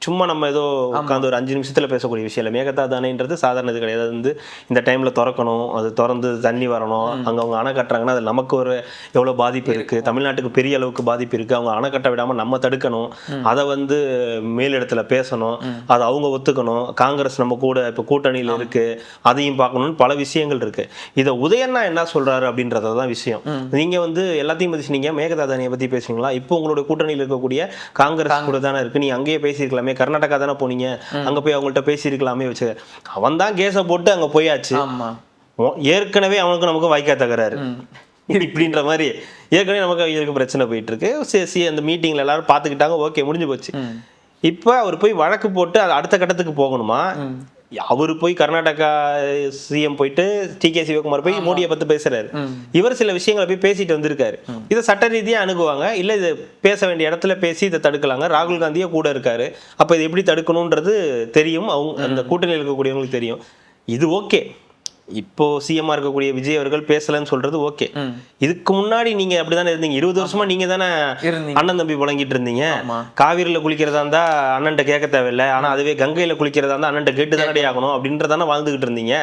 சும்மா நம்ம ஏதோ உட்காந்து ஒரு 5 நிமிஷத்துல பேசக்கூடிய விஷயம் இல்லை. மேகதாது அணைன்றது சாதாரண இது கிடையாது. அது வந்து இந்த டைம்ல திறக்கணும், அது திறந்து தண்ணி வரணும். அவங்க அணை கட்டுறாங்கன்னா அது நமக்கு ஒரு எவ்வளவு பாதிப்பு இருக்கு, தமிழ்நாட்டுக்கு பெரிய அளவுக்கு பாதிப்பு இருக்கு. அவங்க அணை கட்ட விடாம நம்ம தடுக்கணும், அதை வந்து மேலிடத்துல பேசணும், அதை அவங்க ஒத்துக்கணும். காங்கிரஸ் நம்ம கூட இப்ப கூட்டணியில இருக்கு, அதையும் பார்க்கணும்னு பல விஷயங்கள் இருக்கு. இதை உதயண்ணா என்ன சொல்றாரு அப்படின்றதான் விஷயம். நீங்க வந்து எல்லாத்தையும் பத்தி நீங்க மேகதாது அணையை பத்தி பேசுவீங்களா? இப்போ உங்களுடைய கூட்டணியில் இருக்கக்கூடிய காங்கிரஸ் கூட தானே இருக்கு, நீ அங்கேயே பேசியிருக்கலாமே, கர்நாடகா தானே போனீங்க, அங்க போய் அவங்கள்ட்ட பேசியிருக்கலாமே வச்சு. அவன் தான் கேஸை போட்டு அங்க போயாச்சு. ஏற்கனவே அவனுக்கு நமக்கு வாய்க்கா தகராறு இப்படின்ற மாதிரி ஏற்கனவே நமக்கு இதுக்கு பிரச்சனை போயிட்டு இருக்கு. அந்த மீட்டிங்ல எல்லாரும் பார்த்துக்கிட்டாங்க, ஓகே முடிஞ்சு போச்சு. இப்போ அவர் போய் வழக்கு போட்டு அது அடுத்த கட்டத்துக்கு போகணுமா? அவரு போய் கர்நாடகா சிஎம் போயிட்டு டிகே சிவகுமார் போய் மோடியை பத்தி பேசுறாரு. இவர் சில விஷயங்களை போய் பேசிட்டு வந்திருக்காரு. இதை சட்ட ரீதியா அணுகுவாங்க, இல்ல இது பேச வேண்டிய இடத்துல பேசி இதை தடுக்கலாங்க. ராகுல் காந்தியே கூட இருக்காரு, அப்ப இதை எப்படி தடுக்கணும்ன்றது தெரியும், அவங்க அந்த கூட்டணியில் இருக்கக்கூடியவங்களுக்கு தெரியும். இது ஓகே. இப்போ சிஎம்மா இருக்கக்கூடிய விஜய் அவர்கள் பேசலன்னு சொல்றது ஓகே. இதுக்கு முன்னாடி நீங்க அப்படிதானே இருந்தீங்க. 20 வருஷமா நீங்க தானே அண்ணன் தம்பி புழங்கிட்டு இருந்தீங்க. காவிரியில குளிக்கிறதா இருந்தா அண்ணன்ட்ட கேட்க தேவையில்லை, ஆனா அதுவே கங்கையில குளிக்கிறதா இருந்தா அண்ணன்ட்ட கேட்டு தானே ஆகணும் அப்படின்றதானே வாழ்ந்துகிட்டு இருந்தீங்க.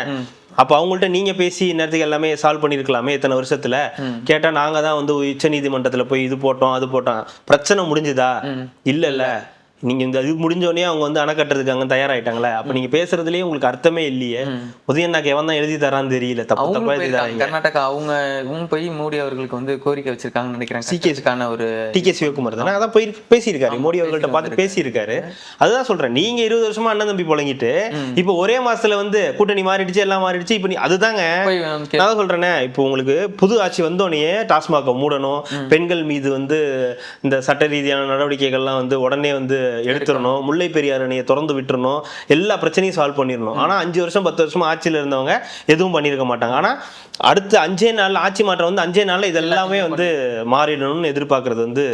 அப்ப அவங்கள்ட்ட நீங்க பேசி நேரத்துக்கு எல்லாமே சால்வ் பண்ணிருக்கலாமே. இத்தனை வருஷத்துல கேட்டா நாங்க தான் வந்து உச்ச நீதிமன்றத்துல போய் இது போட்டோம் அது போட்டோம், பிரச்சனை முடிஞ்சுதா? இல்ல நீங்க இந்த இது முடிஞ்சோடனே அவங்க வந்து அணை கட்டுறதுக்கு அங்க தயாராயிட்டாங்களே. அப்ப நீங்க பேசுறதுலயே உங்களுக்கு அர்த்தமே இல்லையே. உதயண்ணாக்கு எவன் தான் எழுதி தரான்னு தெரியல. தப்பா எழுதி தராங்க. கர்நாடகா அவங்க போய் மோடி அவர்களுக்கு வந்து கோரிக்கை வச்சிருக்காங்கன்னு நினைக்கிறேன். சிகேஸ்க்கான ஒரு டிகே சிவகுமார் தானே அதான் போய் பேசியிருக்காரு, மோடி அவர்கள்ட்ட பார்த்து பேசியிருக்காரு. அதுதான் சொல்றேன், நீங்க 20 வருஷமா அண்ணன் தம்பி புழங்கிட்டு இப்போ ஒரே மாசத்துல வந்து கூட்டணி மாறிடுச்சு, எல்லாம் மாறிடுச்சு. இப்ப அதுதாங்க நான் சொல்றேனே, இப்போ உங்களுக்கு புது ஆட்சி வந்தோடனே டாஸ்மாக மூடணும், பெண்கள் மீது வந்து இந்த சட்ட ரீதியான நடவடிக்கைகள்லாம் வந்து உடனே வந்து எடுத்துடணும், முல்லை பெரியார் அணையை திறந்து விட்டுறணும், எல்லா பிரச்சனையும் சால்வ் பண்ணிடணும். ஆனால் 5 வருஷம் 10 வருஷமா ஆட்சியில் இருந்தவங்க எதுவும் பண்ணியிருக்க மாட்டாங்க. ஆனால் அடுத்து 5 நாள் ஆட்சி மாற்றம் வந்து 5 நாளில் இதெல்லாமே வந்து மாறிடணும்னு எதிர்பார்க்கறது வந்து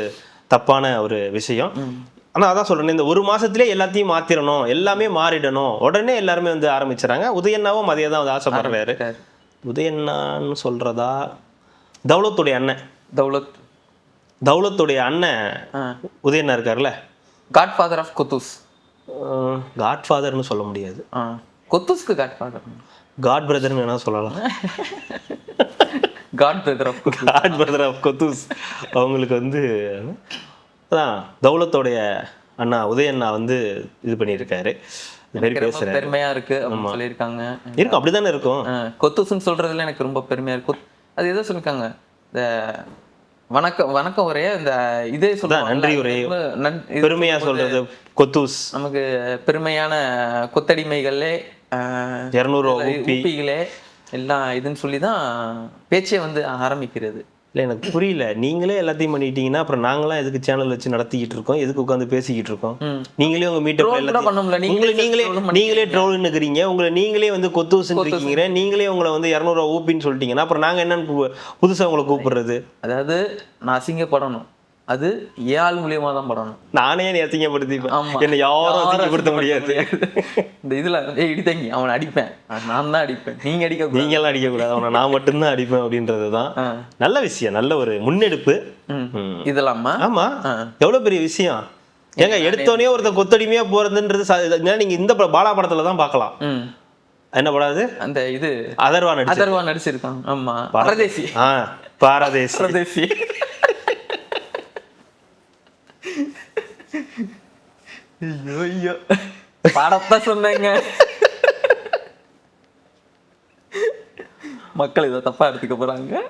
தப்பான ஒரு விஷயம். ஆனால் அதான் சொல்கிறேன், இந்த 1 மாதத்துலேயே எல்லாத்தையும் மாற்றிடணும், எல்லாமே மாறிடணும், உடனே எல்லாருமே வந்து ஆரம்பிச்சிடறாங்க. உதயண்ணாவும் அதே தான் வந்து ஆசைப்படுறாரு. உதயண்ணான்னு சொல்கிறதா தௌலத்துடைய அண்ணன், தௌலத்துடைய அண்ணன் உதயண்ணா இருக்கார்ல, காட்ஃபாதர் ஆஃப் குத்தூஸ். காட்ஃபாதர்னு சொல்ல முடியாது, குத்தூஸ்க்கு காட்ஃபாதர், காட் பிரதர்னு வேணா சொல்லலாம். காட் பிரதர் ஆஃப் குத்தூஸ் அவங்களுக்கு வந்து அதான் தௌலத்தோடைய அண்ணா உதயண்ணா வந்து இது பண்ணியிருக்காரு. பெருமையா இருக்கு சொல்லியிருக்காங்க. இருக்கும், அப்படிதானே இருக்கும். கொத்துஸ்ன்னு சொல்றதுல எனக்கு ரொம்ப பெருமையா இருக்கு. அது எதோ சொல்லிருக்காங்க, இந்த வணக்கம் உரைய இந்த இதே சொல்றாங்க, நன்றி உரை பெருமையா சொல்றது கொத்தூஸ். நமக்கு பெருமையான கொத்தடிமைகளே 200 ஊப்பிகளே எல்லாம் இதுன்னு சொல்லிதான் பேச்சே வந்து ஆரம்பிக்கிறது. இல்லை எனக்கு புரியல, நீங்களே எல்லாத்தையும் பண்ணிட்டீங்கன்னா அப்புறம் நாங்களாம் எதுக்கு சேனல் வச்சு நடத்திக்கிட்டு இருக்கோம், எதுக்கு உட்காந்து பேசிக்கிட்டு இருக்கோம்? நீங்களே உங்க மீட்டப் நீங்களே ட்ரோல்னு இருக்கிறீங்க, உங்களை நீங்களே வந்து கொத்தூசுன்னு இருக்கீங்க, நீங்களே உங்களை வந்து 200 ஊப்பின்னு சொல்லிட்டீங்கன்னா அப்புறம் நாங்கள் என்னன்னு புதுசாக உங்களை கூப்பிடுறது? அதாவது நான் அசிங்கப்படணும், அது ஏஆள் மூலியமா தான் படணும். நானே நீ அசிங்கப்படுத்திப்பேன், என்ன யாரும் அசிங்கப்படுத்த முடியாது. இந்த இதுல இடித்தங்கி அவனை அடிப்பேன், நான் தான் அடிப்பேன், நீங்கெல்லாம் அடிக்கக்கூடாது, அவனை நான் மட்டும்தான் அடிப்பேன் அப்படின்றது தான் நல்ல விஷயம், நல்ல ஒரு முன்னெடுப்பு இதெல்லாம். ஆமா, எவ்வளவு பெரிய விஷயம் ஏங்க. எடுத்தோடனே ஒருத்தர் கொத்தடிமையா போறதுன்றது நீங்க இந்த பாலா படத்துல தான் பார்க்கலாம். என்ன படாது அந்த இது அதர்வா நடிச்சிருக்காங்க. ஆமா, பரதேசி. பரதேசி. ஐயோ படத்தை சொன்னேங்க, மக்கள் இதை தப்பா எடுத்துக்க போறாங்க.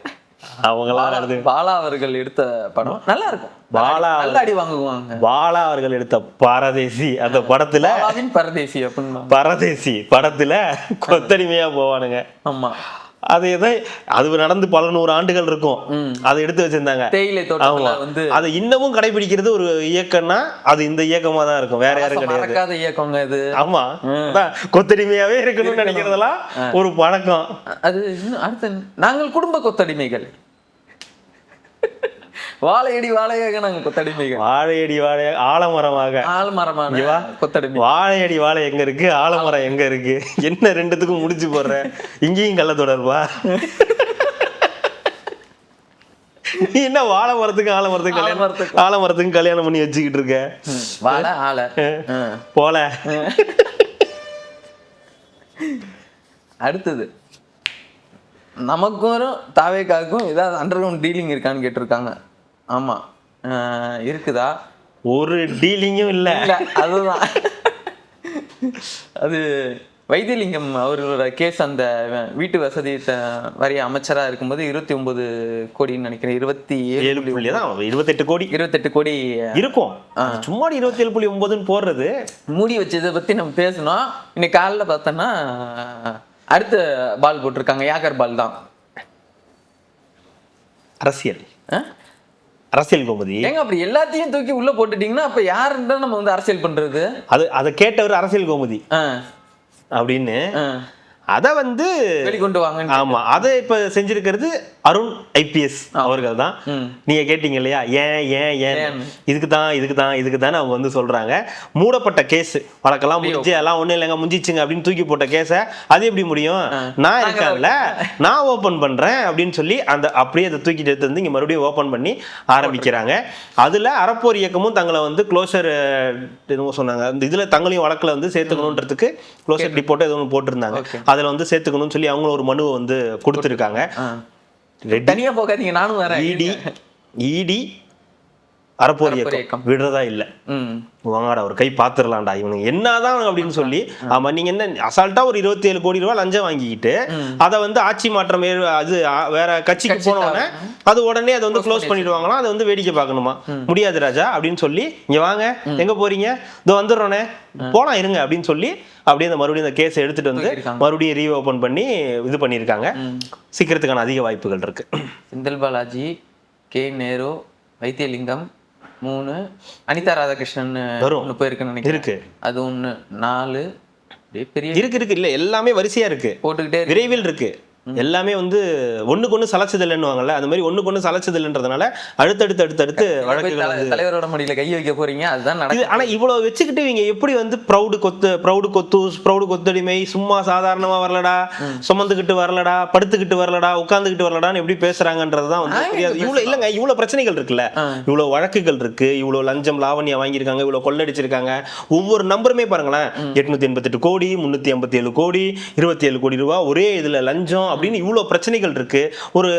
பாலா அவர்கள் எடுத்த படம் நல்லா இருக்கும், பாலா அடி வாங்குவாங்க. பாலா அவர்கள் எடுத்த பரதேசி, அந்த படத்துல பரதேசி அப்படின்னு பரதேசி படத்துல கொத்தடிமையா போவானுங்க. ஆமா, அது நடந்து பல 100 ஆண்டுகள் இருக்கும், அதை எடுத்து வச்சிருந்தாங்க. அதை இன்னமும் கடைபிடிக்கிறது ஒரு இயக்கம்னா அது இந்த இயக்கமா தான் இருக்கும், வேற யாரும் கிடையாது. இயக்கங்க இது. ஆமா, கொத்தடிமையாவே இருக்கணும்னு நினைக்கிறதெல்லாம் ஒரு பழக்கம். அது அடுத்து நாங்கள் குடும்ப கொத்தடிமைகள், வாழையடி வாழையாக நாங்க கொத்தடிமைகள். வாழையடி வாழையாக, ஆலமரமாக கொத்தடிமை. வாழையடி வாழை எங்க இருக்கு, ஆலமரம் எங்க இருக்கு, என்ன ரெண்டுத்துக்கும் முடிச்சு போடுற? இங்கேயும் கள்ள தொடர்பா? நீ என்ன வாழை மரத்துக்கு ஆலமரத்துக்கும் கல்யாணம் பண்ணி வச்சுக்கிட்டு இருக்க? வாழை ஆளை போல. அடுத்தது நமக்கும் தாவேக்காவுக்கும் ஏதாவது அண்டர் கிரவுண்ட் டீலிங் இருக்கான்னு கேட்டிருக்காங்க. ஆமா, இருக்குதா? ஒரு டீலிங்கும் இல்ல. அதுதான் அது வைத்தியலிங்கம் அவர்களோட கேஸ், அந்த வீட்டு வசதி வரிய அமைச்சராக இருக்கும்போது 29 கோடின்னு நினைக்கிறேன், 28 கோடி இருக்கும். சும்மா 27.9 போடுறது மூடி வச்சதை பத்தி நம்ம பேசணும். இன்னைக்கு காலைல பார்த்தோன்னா அடுத்த பால் போட்டிருக்காங்க, யாக்கர் பால் தான். அரசியல் கோமதி ஏங்க அப்படி எல்லாத்தையும் தூக்கி உள்ள போட்டுட்டீங்கன்னா அப்ப யாருன்னு நம்ம வந்து அரசியல் பண்றது? அதை கேட்டவர் அரசியல் கோமதி அப்படின்னு அதை வந்து வெளிக்கொண்டு வாங்க. ஆமா, அதை இப்ப செஞ்சிருக்கிறது அருண் IPS அவர்கள் தான். நீங்க கேட்டீங்க இல்லையா, ஏன் இதுக்கு தான் அவங்க வந்து சொல்றாங்க. மூடப்பட்ட கேஸ், வழக்கெல்லாம் முடிஞ்சு எல்லாம் ஒண்ணும் இல்லைங்க முடிஞ்சிச்சுங்க அப்படின்னு தூக்கி போட்ட கேஸ அது எப்படி முடியும்? நான் இருக்கேன்ல, நான் ஓபன் பண்றேன் அப்படின்னு சொல்லி அந்த அப்படியே அதை தூக்கிட்டு எடுத்து வந்து இங்க மறுபடியும் ஓபன் பண்ணி ஆரம்பிக்கிறாங்க. அதுல அறப்போர் இயக்கமும் தங்களை வந்து க்ளோசர் என்னமோ சொன்னாங்க, அந்த இதுல தங்களையும் வழக்குல வந்து சேர்த்துக்கணுன்றதுக்கு க்ளோசர் ரிப்போர்ட் எதுவும் போட்டிருந்தாங்க. அதுல வந்து சேர்த்துக்கணும்னு சொல்லி அவங்களும் ஒரு மனுவை வந்து கொடுத்துருக்காங்க. தனியா போகாதீங்க, நானும் வரேன். இடி அறப்போர் இயக்கம் விடுறதா இல்ல, வாங்கடா ஒரு கை பாத்துடலாம்டா இவனுக்கு என்னதான் அப்படின்னு சொல்லி. ஆமா, நீங்க என்ன அசால்ட்டா ஒரு 27 கோடி ரூபாய் லஞ்சம் வாங்கிக்கிட்டு அதை வந்து ஆட்சி மாற்றம் அது வேற கட்சிக்கு போனோடனே அது உடனே அதை வந்து க்ளோஸ் பண்ணிடுவாங்களாம். அதை வந்து வேடிக்கை பார்க்கணுமா? முடியாது ராஜா அப்படின்னு சொல்லி, இங்க வாங்க, எங்க போறீங்க, இதோ வந்துடுறோனே, போலாம் இருங்க அப்படின்னு சொல்லி அப்படியே அந்த மறுபடியும் இந்த கேஸை எடுத்துட்டு வந்து மறுபடியும் ரீஓபன் பண்ணி இது பண்ணியிருக்காங்க. சிக்கிறதுக்கான அதிக வாய்ப்புகள் இருக்கு. செந்தில் பாலாஜி, கே நேரு, வைத்தியலிங்கம், 3 அனிதா ராதாகிருஷ்ணன் ஒன்று போயிருக்குன்னு நினைக்கிறேன். இருக்கு அது ஒன்று 4 பெரிய இருக்கு இல்ல எல்லாமே வரிசையா இருக்கு, போட்டுக்கிட்டே விரைவில் இருக்கு. எல்லாமே வந்து ஒண்ணுக்கு ஒண்ணு சலச்சதில்லைன்னுவாங்கல்ல, அந்த மாதிரி ஒண்ணுக்கு ஒண்ணு சலச்சதில்லைன்றதுனால அடுத்தடுத்து வழக்குகள் தலைவரோட முடியல கை வைக்க போறீங்க, அதுதான் நடக்குது. ஆனா இவ்வளவு வச்சுக்கிட்டு இவங்க எப்படி வந்து ப்ரௌடு கொத்தடிமை, சும்மா சாதாரணமா வரலடா, சுமந்துக்கிட்டு வரலடா, படுத்துக்கிட்டு வரலடா, உட்கார்ந்துக்கிட்டு வரலடான்னு எப்படி பேசுறாங்கன்றதுதான் வந்து புரியாது. இவ்வளவு இல்லங்க, இவ்வளவு பிரச்சனைகள் இருக்குல்ல, இவ்வளவு வழக்குகள் இருக்கு, இவ்வளவு லஞ்சம் லாவண்யா வாங்கியிருக்காங்க, இவ்வளவு கொள்ளடிச்சிருக்காங்க. ஒவ்வொரு நம்பருமே பாருங்களேன், 888 கோடி, 357 கோடி, 27 கோடி ரூபாய் ஒரே இதுல லஞ்சம் அப்படின்னு இவ்வளவு பிரச்சனைகள் இருக்கு. ஒரு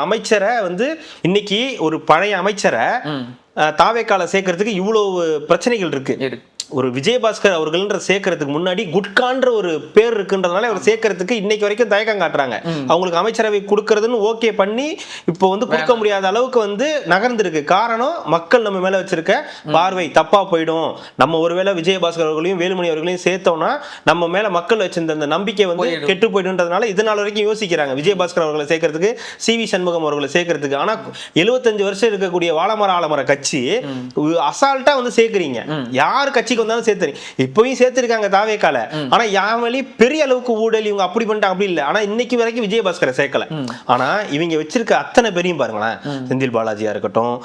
அமைச்சரை வந்து இன்னைக்கு ஒரு பழைய அமைச்சரை தாவேக்கால சேர்க்கறதுக்கு இவ்வளவு பிரச்சனைகள் இருக்கு. ஒரு விஜயபாஸ்கர் அவர்கள்ன்ற சேர்க்கறதுக்கு முன்னாடி குட்கான்ற ஒரு பேர் இருக்குன்றதுனால அவர் சேர்க்கறதுக்கு இன்னைக்கு வரைக்கும் தயக்கம் காட்டுறாங்க. அவங்களுக்கு அமைச்சரவை கொடுக்கறதுன்னு ஓகே பண்ணி இப்போ வந்து கொடுக்க முடியாத அளவுக்கு வந்து நகர்ந்துருக்கு. காரணம் மக்கள் நம்ம மேல வச்சிருக்க பார்வை தப்பா போயிடும், நம்ம ஒருவேளை விஜயபாஸ்கர் அவர்களையும் வேலுமணி அவர்களையும் சேர்த்தோம்னா நம்ம மேல மக்கள் வச்சிருந்த அந்த நம்பிக்கை வந்து கெட்டு போயிடுன்றதுனால இதனால வரைக்கும் யோசிக்கிறாங்க விஜயபாஸ்கர் அவர்களை சேர்க்கறதுக்கு, சிவி சண்முகம் அவர்களை சேர்க்கறதுக்கு. ஆனா 75 வருஷம் இருக்கக்கூடிய வாழமர கட்சி அசால்ட்டா வந்து சேர்க்கிறீங்க. யார் கட்சி வந்தாலும் சேர்த்து இப்பயும் சேர்த்திருக்காங்க தாவேக்கால. ஆனா யாமலி பெரிய அளவுக்கு ஊழல் இவங்க அப்படி பண்ணிட்டாங்க அப்படி இல்ல. ஆனா இன்னைக்கு வரைக்கும் விஜயபாஸ்கரை சேர்க்கல. ஆனா இவங்க வச்சிருக்க அத்தனை பேரையும் பாருங்களேன், செந்தில் பாலாஜியா இருக்கட்டும்,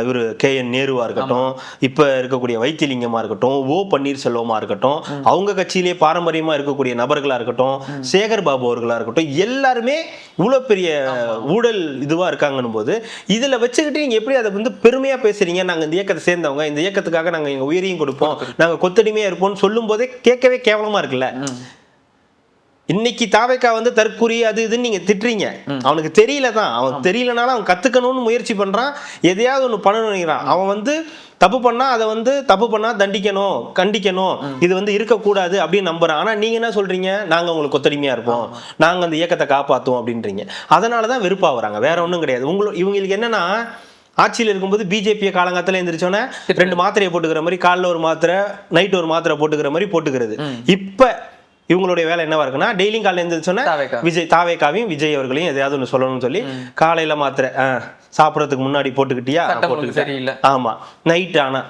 இவரு KN நேருவா இருக்கட்டும், இப்ப இருக்கக்கூடிய வைத்திலிங்கமா இருக்கட்டும், ஓ பன்னீர்செல்வமா இருக்கட்டும், அவங்க கட்சியிலேயே பாரம்பரியமா இருக்கக்கூடிய நபர்களா இருக்கட்டும், சேகர் பாபு அவர்களா இருக்கட்டும், எல்லாருமே இவ்வளவு பெரிய ஊழல் இதுவா இருக்காங்கன்னும் போது இதுல வச்சுக்கிட்டு நீங்க எப்படி அதை வந்து பெருமையா பேசுறீங்க, நாங்க இந்த இயக்கத்தை சேர்ந்தவங்க, இந்த இயக்கத்துக்காக நாங்க எங்க உயிரையும் கொடுப்போம், நாங்க கொத்தடிமையா இருப்போம்னு சொல்லும் போதே கேட்கவே கேவலமா இருக்குல்ல. இன்னைக்கு தாவேக்கா வந்து தற்கூரி அது இதுன்னு நீங்க திட்டுறீங்க. அவனுக்கு தெரியலதான், அவன் தெரியலனாலும் அவன் கத்துக்கணும்னு முயற்சி பண்றான், எதையாவது ஒண்ணு பண்ணணும்னு நினைக்கிறான். அவன் வந்து தப்பு பண்ணா அதை வந்து தப்பு பண்ணா தண்டிக்கணும், கண்டிக்கணும், இது வந்து இருக்கக்கூடாது அப்படின்னு நம்புறான். ஆனா நீங்க என்ன சொல்றீங்க, நாங்க உங்களுக்கு கொத்தடிமையா இருப்போம், நாங்க அந்த இயக்கத்தை காப்பாத்துவோம் அப்படின்றீங்க. அதனாலதான் வெறுப்பா வராங்க, வேற ஒண்ணும் கிடையாது. இவங்களுக்கு என்னன்னா, ஆட்சியில் இருக்கும்போது பிஜேபியை காலங்காலத்தில் எழுந்திரிச்சோன்னே 2 மாத்திரையை போட்டுக்கிற மாதிரி, காலைல ஒரு மாத்திரை நைட்டு ஒரு மாத்திரை போட்டுக்கிற மாதிரி போட்டுக்கிறது. இப்ப இவங்களுடைய வேலை என்னவா இருக்குன்னா, டெய்லியும் காலையில் எழுந்திரிச்சோன்னே தாவேக்காவையும் விஜய் அவர்களையும் எதையாவது ஒன்று சொல்லணும்னு சொல்லி காலையில மாத்திரை சாப்பிடறதுக்கு முன்னாடி போட்டுக்கிட்டியா, ஆமா நைட் ஆனா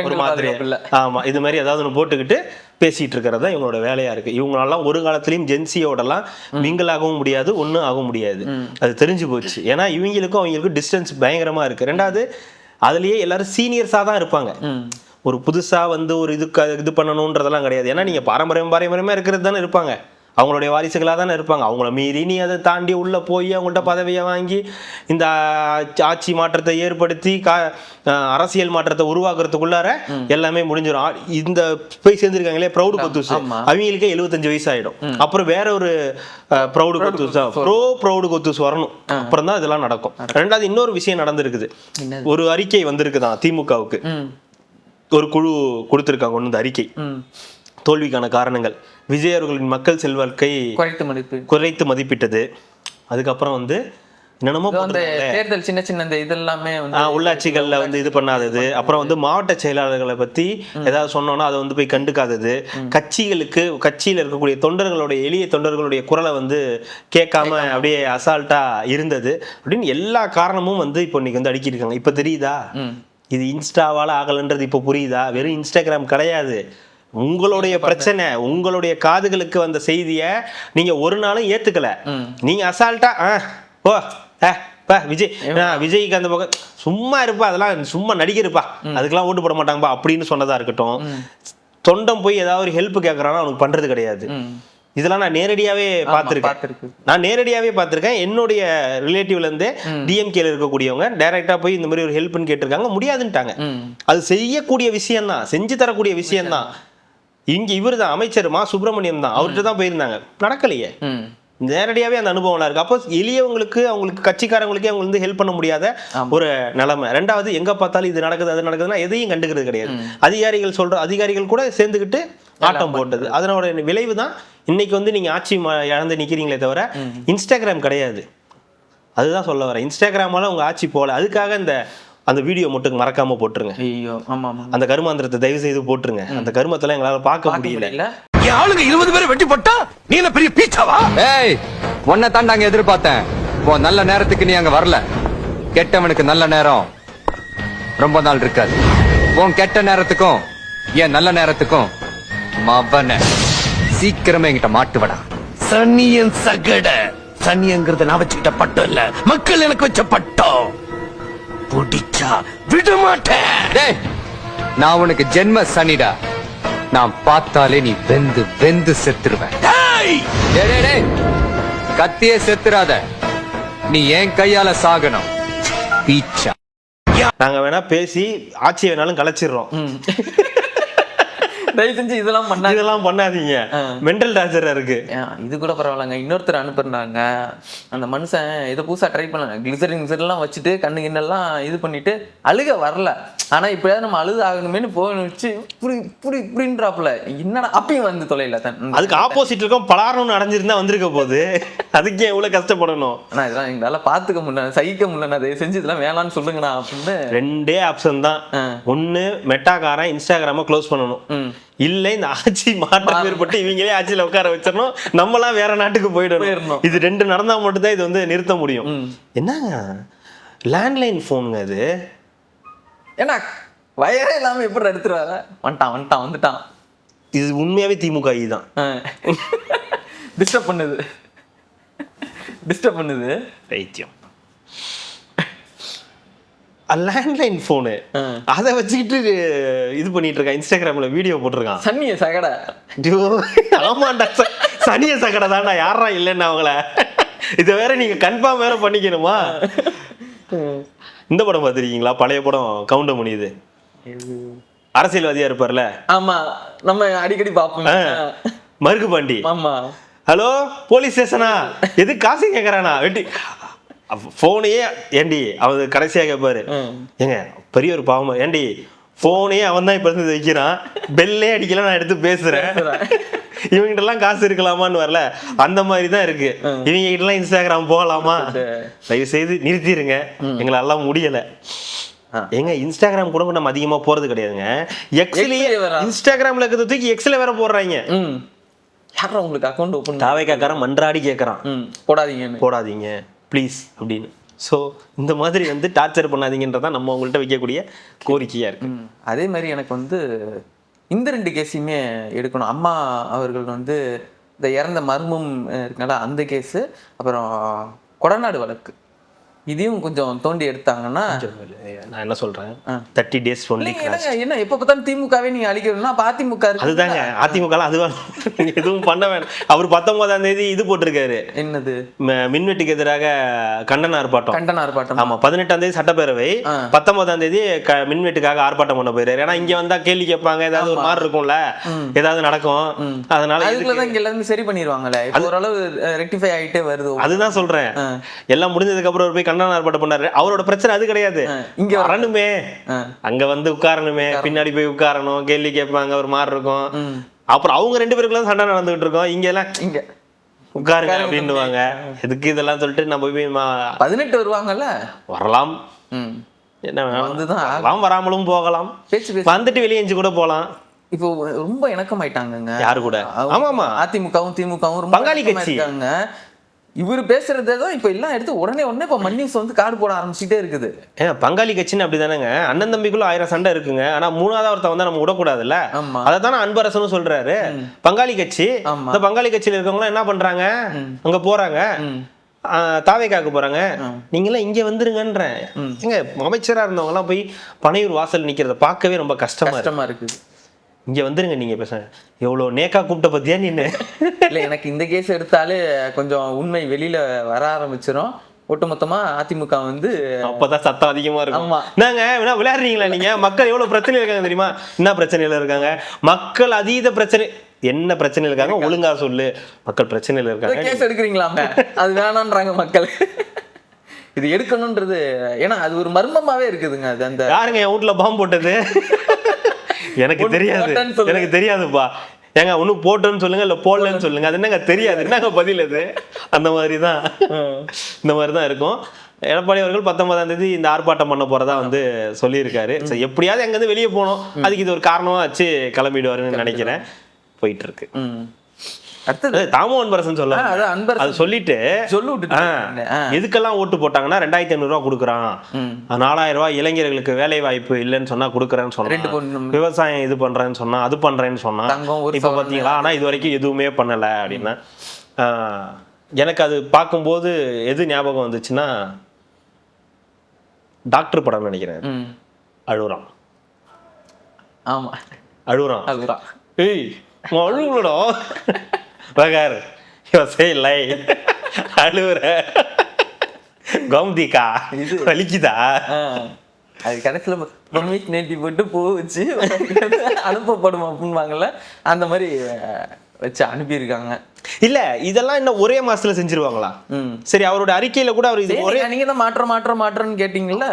ஒரு மாத்திரை, ஆமா இது மாதிரி ஏதாவது ஒன்று போட்டுக்கிட்டு பேசிட்டு இருக்கிறது தான் இவங்களோட வேலையா இருக்கு. இவங்களெல்லாம் ஒரு காலத்திலயும் ஜென்சியோடலாம் மிங்கலாகவும் முடியாது, ஒன்றும் ஆக முடியாது, அது தெரிஞ்சு போச்சு. ஏன்னா இவங்களுக்கும் அவங்களுக்கும் டிஸ்டன்ஸ் பயங்கரமா இருக்கு. ரெண்டாவது அதுலயே எல்லாரும் சீனியர்ஸா தான் இருப்பாங்க. ஒரு புதுசா வந்து ஒரு இது பண்ணணும்ன்றதெல்லாம் கிடையாது. ஏன்னா நீங்க பாரம்பரியமா இருக்கிறது தானே இருப்பாங்க, அவங்களுடைய வாரிசுகளாக தானே இருப்பாங்க. அவங்கள மீறி நீ அதை தாண்டி உள்ள போய் அவங்கள்ட்ட பதவியை வாங்கி இந்த ஆட்சி மாற்றத்தை ஏற்படுத்தி அரசியல் மாற்றத்தை உருவாக்குறதுக்குள்ளார எல்லாமே முடிஞ்சிடும். இந்த போய் சேர்ந்துருக்காங்களே ப்ரௌடு கொத்தூஸ், அவங்களுக்கே 75 வயசு ஆயிடும். அப்புறம் வேற ஒரு ப்ரௌடு கொத்தூஸ், ப்ரௌடு கொத்தூஸ் வரணும், அப்புறம் தான் இதெல்லாம் நடக்கும். ரெண்டாவது இன்னொரு விஷயம் நடந்திருக்குது, ஒரு அறிக்கை வந்திருக்குதான் திமுகவுக்கு, ஒரு குழு கொடுத்திருக்காங்க ஒன்று இந்த அறிக்கை, தோல்விக்கான காரணங்கள். விஜய் அவர்களின் மக்கள் செல்வாக்கை குறைத்து மதிப்பிட்டது. அதுக்கப்புறம் வந்து என்னென்னமோ தேர்தல் சின்ன இதெல்லாமே உள்ளாட்சிகள்ல வந்து இது பண்ணாதது, அப்புறம் வந்து மாவட்ட செயலாளர்களை பத்தி ஏதாவது சொன்னோம்னா அதை வந்து போய் கண்டுக்காதது, கட்சியில இருக்கக்கூடிய தொண்டர்களுடைய எளிய தொண்டர்களுடைய குரலை வந்து கேட்காம அப்படியே அசால்ட்டா இருந்தது அப்படின்னு எல்லா காரணமும் வந்து இப்போ இன்னைக்கு வந்து அடுக்கிருக்காங்க. இப்ப தெரியுதா இது இன்ஸ்டாவால ஆகலன்றது? இப்போ புரியுதா? வெறும் இன்ஸ்டாகிராம் கிடையாது, உங்களுடைய பிரச்சனை. உங்களுடைய காதுகளுக்கு வந்த செய்தியை நீங்க ஒரு நாளும் ஏத்துக்கல, நீங்க அசால்ட்டா ஓ விஜய்க்கு அந்த பக்கம் சும்மா இருப்பா, அதெல்லாம் சும்மா நடிகருப்பா, அதுக்கெல்லாம் ஓட்டு போட மாட்டாங்கப்பா அப்படின்னு சொன்னதா இருக்கட்டும். தொண்டம் போய் ஏதாவது ஒரு ஹெல்ப் கேட்கறான்னா அவனுக்கு பண்றது கிடையாது. இதெல்லாம் நான் நேரடியாவே பார்த்திருக்கேன். என்னுடைய ரிலேட்டிவ்ல இருந்து டிஎம்கேல இருக்கக்கூடியவங்க டைரக்டா போய் இந்த மாதிரி ஒரு ஹெல்ப்னு கேட்டிருக்காங்க, முடியாதுன்ட்டாங்க. அது செய்யக்கூடிய விஷயம் தான், செஞ்சு தரக்கூடிய விஷயம் தான். இங்க இவர் தான் அமைச்சர் மா சுப்பிரமணியம் தான், அவர்கிட்ட தான் போயிருந்தாங்க, நடக்கலையே. நேரடியாவே அந்த அனுபவம் இருக்கு. அப்போ எளியவங்களுக்கு, அவங்களுக்கு கட்சிக்காரங்களுக்கே அவங்க வந்து ஹெல்ப் பண்ண முடியாத ஒரு நிலைமை. ரெண்டாவது எங்க பார்த்தாலும் இது நடக்குது அது நடக்குதுன்னா எதையும் கண்டுக்கிறது கிடையாது. அதிகாரிகள் கூட சேர்ந்துக்கிட்டு ஆட்டம் போட்டது. அதனோட விளைவு தான் இன்னைக்கு வந்து நீங்க ஆட்சி இழந்து நிக்கிறீங்களே தவிர இன்ஸ்டாகிராம் கிடையாது. அதுதான் சொல்ல வரேன், இன்ஸ்டாகிராமால உங்க ஆட்சி போல. அதுக்காக அந்த வீடியோ மட்டும் மறக்காம போட்டுருங்க. ஐயோ ஆமா, அந்த கருமாந்திரத்தை தயவு செய்து போட்டுருங்க. அந்த கருமத்தெல்லாம் எங்களால பார்க்க முடியல. ஆளுங்க 20 பேரை வெட்டி போட்டா நீ என்ன பெரிய பீச்சாவா? ஏய், உன்னை தான் நாங்க எதிர்பார்த்தேன். நல்ல நேரத்துக்கு நீ அங்க வரல. கெட்டவனுக்கு நல்ல நேரம் ரொம்ப நாள் இருக்காது. உன் கெட்ட நேரத்துக்கும் என் நல்ல நேரத்துக்கும் மவன சீக்கிரமே என்கிட்ட மாட்டுவடா. சனியன் சகட. சனியங்கிறது நான் வச்சுக்கிட்ட பட்டம் இல்ல, மக்கள் எனக்கு வச்ச பட்டம். புடிச்சா விட மாட்டேன். டேய், நான் உனக்கு ஜென்ம சனிடா. நான் பார்த்தாலே நீ வெந்து வெந்து செத்துருவேன். டேய், டேய், டேய், டேய், கத்தியே செத்துறாத. நீ என் கையால சாகணும். பீச்சா. நாங்க வேணா பேசி ஆட்சியை வேணாலும் கலைச்சிடுறோம். தயவு செஞ்சு இதெல்லாம் இதெல்லாம் பண்ணாதீங்க, மென்டல் டார்ச்சரா இருக்கு. இது கூட பரவாயில்லங்க. இன்னொருத்தர் அனுப்புறாங்க, அந்த மனுஷன் இதை புதுசா ட்ரை பண்ண கிளிசரின் வச்சுட்டு கண்ணு கிண்ணெல்லாம் இது பண்ணிட்டு அழுக வரல. ஆனா இப்பயாவது நம்ம அழுது ஆகணுமேனு போன் வச்சு இப்படின்றாப்புல என்னடா அப்பயும் வந்து தொலைல தான். அதுக்கு ஆப்போசிட் இருக்கும் பலாரணும்னு அடைஞ்சிருந்தா வந்திருக்க போது அதுக்கு எவ்வளவு கஷ்டப்படணும். ஆனா இதெல்லாம் எங்களால பாத்துக்க முடியல, சகிக்க முடியல. தயவு செஞ்சு இதெல்லாம் வேணான்னு சொல்லுங்கண்ணா அப்படின்னு. ரெண்டே ஆப்ஷன் தான். ஒண்ணு மெட்டாக்காரன் இன்ஸ்டாகிராம க்ளோஸ் பண்ணணும், இல்ல இந்த ஆட்சி மாற்றம் ஏற்பட்டு இவங்களே ஆட்சியில உட்கார வச்சிடணும், நம்மளாம் வேற நாட்டுக்கு போயிடணும். இது ரெண்டு நடந்தா மட்டும்தான் இது வந்து நிறுத்த முடியும். என்னங்க லேண்ட்லைன் போனுங்க அது? ஏன்னா வயரே இல்லாம எப்படி எடுத்துருவாங்க? வந்துட்டான். இது உண்மையாவே திமுக தான் டிஸ்டர்ப் பண்ணுது பைத்தியம். லேண்ட்லைன் போனு அதை வச்சுக்கிட்டு இது பண்ணிட்டு இருக்கான், இன்ஸ்டாகிராம்ல வீடியோ போட்டிருக்கான். சனிய சகடை. ஆமாண்டா, சனிய சகடை தான்டா. யாரா இல்லைன்னா அவங்கள இதை வேற நீங்க கன்ஃபார்ம் வேற பண்ணிக்கணுமா? இந்த படம் பார்த்திருக்கீங்களா? பழைய படம் கவுண்டமணி. இது அரசியல்வாதியா இருப்பார்ல. ஆமா, நம்ம அடிக்கடி பாப்போம். மருக்கு பாண்டி. ஆமா. ஹலோ போலீஸ் ஸ்டேஷனா? எது காசு கேட்கறானா? வெட்டி போனையே ஏண்டி அவன் கடைசியா கேட்பாரு, ஏங்க பெரிய ஒரு பாவமா, ஏண்டி போனையே அவன் தான் இப்ப இருந்து வைக்கிறான், பெல்லே அடிக்கல, நான் எடுத்து பேசுறேன், இவங்கிட்ட எல்லாம் காசு இருக்கலாமான்னு வரல. அந்த மாதிரி தான் இருக்கு. இவங்க கிட்ட எல்லாம் இன்ஸ்டாகிராம் போகலாமா? தயவு செய்து நிறுத்திடுங்க, எங்களால முடியல. ஏங்க இன்ஸ்டாகிராம் கூட நம்ம அதிகமா போறது கிடையாதுங்க. எக்ஸ்லயே இன்ஸ்டாகிராம்ல இருக்கிறத தூக்கி எக்ஸ்ல வேற போடுறாங்க. யாரா உங்களுக்கு அக்கௌண்ட் ஓபன்? தாவேக்காரன் மன்றாடி கேட்கறான், போடாதீங்க ப்ளீஸ் அப்படின்னு. ஸோ இந்த மாதிரி வந்து டார்ச்சர் பண்ணாதீங்கன்றதான் நம்ம அவங்கள்ட்ட வைக்கக்கூடிய கோரிக்கையா இருக்கு. அதே மாதிரி எனக்கு வந்து இந்த 2 கேஸையுமே எடுக்கணும். அம்மா அவர்கள் வந்து இந்த இறந்த மர்மம் இருக்குனால அந்த கேஸு, அப்புறம் கொடநாடு வழக்கு, இதையும் கொஞ்சம் தோண்டி எடுத்தாங்கன்னா. நான் என்ன சொல்றேன், 30 days ஒன்லி. என்ன எப்ப பார்த்தாலும் திமுகவே நீங்க அழிக்கணும்னா அப்ப அதிமுக இருக்கு. அதுதாங்க அதிமுக அதுவா எதுவும் பண்ண வேண்டாம். அவர் 19ஆம் தேதி இது போட்டிருக்காரு, என்னது மின்வெட்டுக்கு எதிராக கண்டன ஆர்ப்பாட்டம். ஆமா, 18ஆம் தேதி சட்டப்பேரவை, 19ஆம் தேதி மின்வெட்டுக்காக ஆர்ப்பாட்டம் பண்ண போயிரு. ஏன்னா இங்க வந்தா கேள்வி கேட்பாங்க, ஏதாவது ஒரு மாதிரி இருக்கும்ல, ஏதாவது நடக்கும். அதனால அதுக்குள்ளதான் இங்க எல்லாரும் சரி பண்ணிடுவாங்கல்ல, ஓரளவு ரெக்டிஃபை ஆகிட்டே வருது. அதுதான் சொல்றேன், எல்லாம் முடிஞ்சதுக்கு அப்புறம் போய் ஆர்ப்பாட்டம் பண்ணாரு. அவரோட பிரச்சனை அது கிடையாது. இங்க வரணுமே, அங்க வந்து உட்காரணுமே, பின்னாடி போய் உட்காரணும், கேள்வி கேட்பாங்க, ஒரு மாதிரி இருக்கும். அப்புறம் அவங்க 2 பேருக்குள்ள சண்டை நடந்துகிட்டு இருக்கோம். இங்க எல்லாம் இங்க உட்காருங்க அப்படின்னுவாங்க. எதுக்கு இதெல்லாம் சொல்லிட்டு நம்ம போய் 18 வருவாங்கல்ல, வரலாம், என்ன வந்துதான் வராமலும் போகலாம், வந்துட்டு வெளியே எஞ்சி கூட போகலாம். இப்போ ரொம்ப இணக்கமாயிட்டாங்க. யாரு கூட? ஆமாமா, அதிமுகவும் திமுகவும் ரொம்ப பங்காளி கட்சி. இவர் பேசுறதுதான் இப்ப எல்லாம் எடுத்து உடனே இப்ப மன்னிஸ் வந்து கார்டு போட ஆரம்பிச்சுட்டே இருக்குது. பங்காளி கட்சின்னு அப்படிதானங்க, அண்ணன் தம்பிக்குள்ள 1000 சண்டை இருக்குங்க. ஆனா 3ஆவது ஒருத்தன் வந்தா நம்ம விடக்கூடாதுல்ல. அதைத்தானே அன்பரசனும் சொல்றாரு. பங்காளி கட்சி, இந்த பங்காளி கட்சியில இருக்கவங்க என்ன பண்றாங்க, அங்க போறாங்க, தாவேக்காக்கு போறாங்க, நீங்களாம் இங்க வந்துருங்கன்ற. எங்க அமைச்சரா இருந்தவங்க எல்லாம் போய் பனையூர் வாசல் நிக்கிறத பார்க்கவே ரொம்ப கஷ்டமா இருக்குது. இங்க வந்துருங்க, நீங்க பேசுங்க, எவ்வளவு நேக்கா கூப்பிட்ட பத்தியா நீன்னு. இல்ல எனக்கு இந்த கேஸ் எடுத்தாலே கொஞ்சம் உண்மை வெளியில வர ஆரம்பிச்சிடும். ஒட்டுமொத்தமா அதிமுக வந்து அப்பதான் சத்தம் அதிகமா இருக்கும். நாங்க விளையாடுறீங்களா நீங்க? மக்கள் எவ்வளவு பிரச்சனை இருக்காங்க தெரியுமா? என்ன பிரச்சனையில இருக்காங்க? மக்கள் அதீத பிரச்சனை. என்ன பிரச்சனையில இருக்காங்க ஒழுங்கா சொல்லு. மக்கள் பிரச்சனையில இருக்காங்க, கேஸ் எடுக்கிறீங்களாமே, அது வேணான்றாங்க மக்கள். இது எடுக்கணும்ன்றது ஏன்னா அது ஒரு மர்மமாவே இருக்குதுங்க. அது அந்த யாருங்க என் வீட்டுல பாம்பு போட்டது? எனக்கு தெரியாதுப்பா. ஏங்க ஒண்ணு போட்டோன்னு சொல்லுங்க, இல்ல போடலன்னு சொல்லுங்க, அது என்னங்க தெரியாது, என்னங்க பதில் அது? அந்த மாதிரிதான், இந்த மாதிரிதான் இருக்கும். எடப்பாடி அவர்கள் 19ஆம் தேதி இந்த ஆர்ப்பாட்டம் பண்ண போறதா வந்து சொல்லியிருக்காரு. எப்படியாவது எங்க இருந்து வெளியே போனோம், அதுக்கு இது ஒரு காரணமா வச்சு கிளம்பிடுவாருன்னு நினைக்கிறேன். போயிட்டு இருக்கு. அடுத்தது தாமோ அன்பரசன் சொல்ல அதான் அன்பரசன் அது சொல்லிட்டு சொல்லு விட்டுட்டு எதுக்கெல்லாம் ஓட்டு போட்டாங்கன்னா 2500 ரூபா கொடுக்குறான், 4000 ரூபாய் இளைஞர்களுக்கு வேலை வாய்ப்பு இல்லைன்னு சொன்னா கொடுக்குறேன்னு சொன்னான், விவசாயம் இது பண்றேன்னு சொன்னா அது பண்றேன்னு சொன்னா, இப்ப பாத்தீங்களா ஆனா இது வரைக்கும் எதுவுமே பண்ணல அப்படின்னா. எனக்கு அது பார்க்கும்போது எது ஞாபகம் வந்துச்சுன்னா டாக்டர் படம் நினைக்கிறேன். அழுகுறான். ஆமா அழுகுறான். அழுகுறான். ஏய் அழுகுறடா பகார் இல்லை அழுகுற கவுந்திக்கா இது வலிக்குதா. அது கடைசியில் பொன்மீட் நேட்டி போட்டு பூ வச்சு அனுப்பப்படும் அப்படின்வாங்கல்ல, அந்த மாதிரி வச்சு அனுப்பியிருக்காங்க. இல்ல இதெல்லாம் இன்னும் ஒரே மாசத்துல செஞ்சிருவாங்களா? சரி, அவரோட அறிக்கையில கூட அவர் இது ஒரே நீங்க தான் மாற்றம்னு கேட்டீங்கல்ல.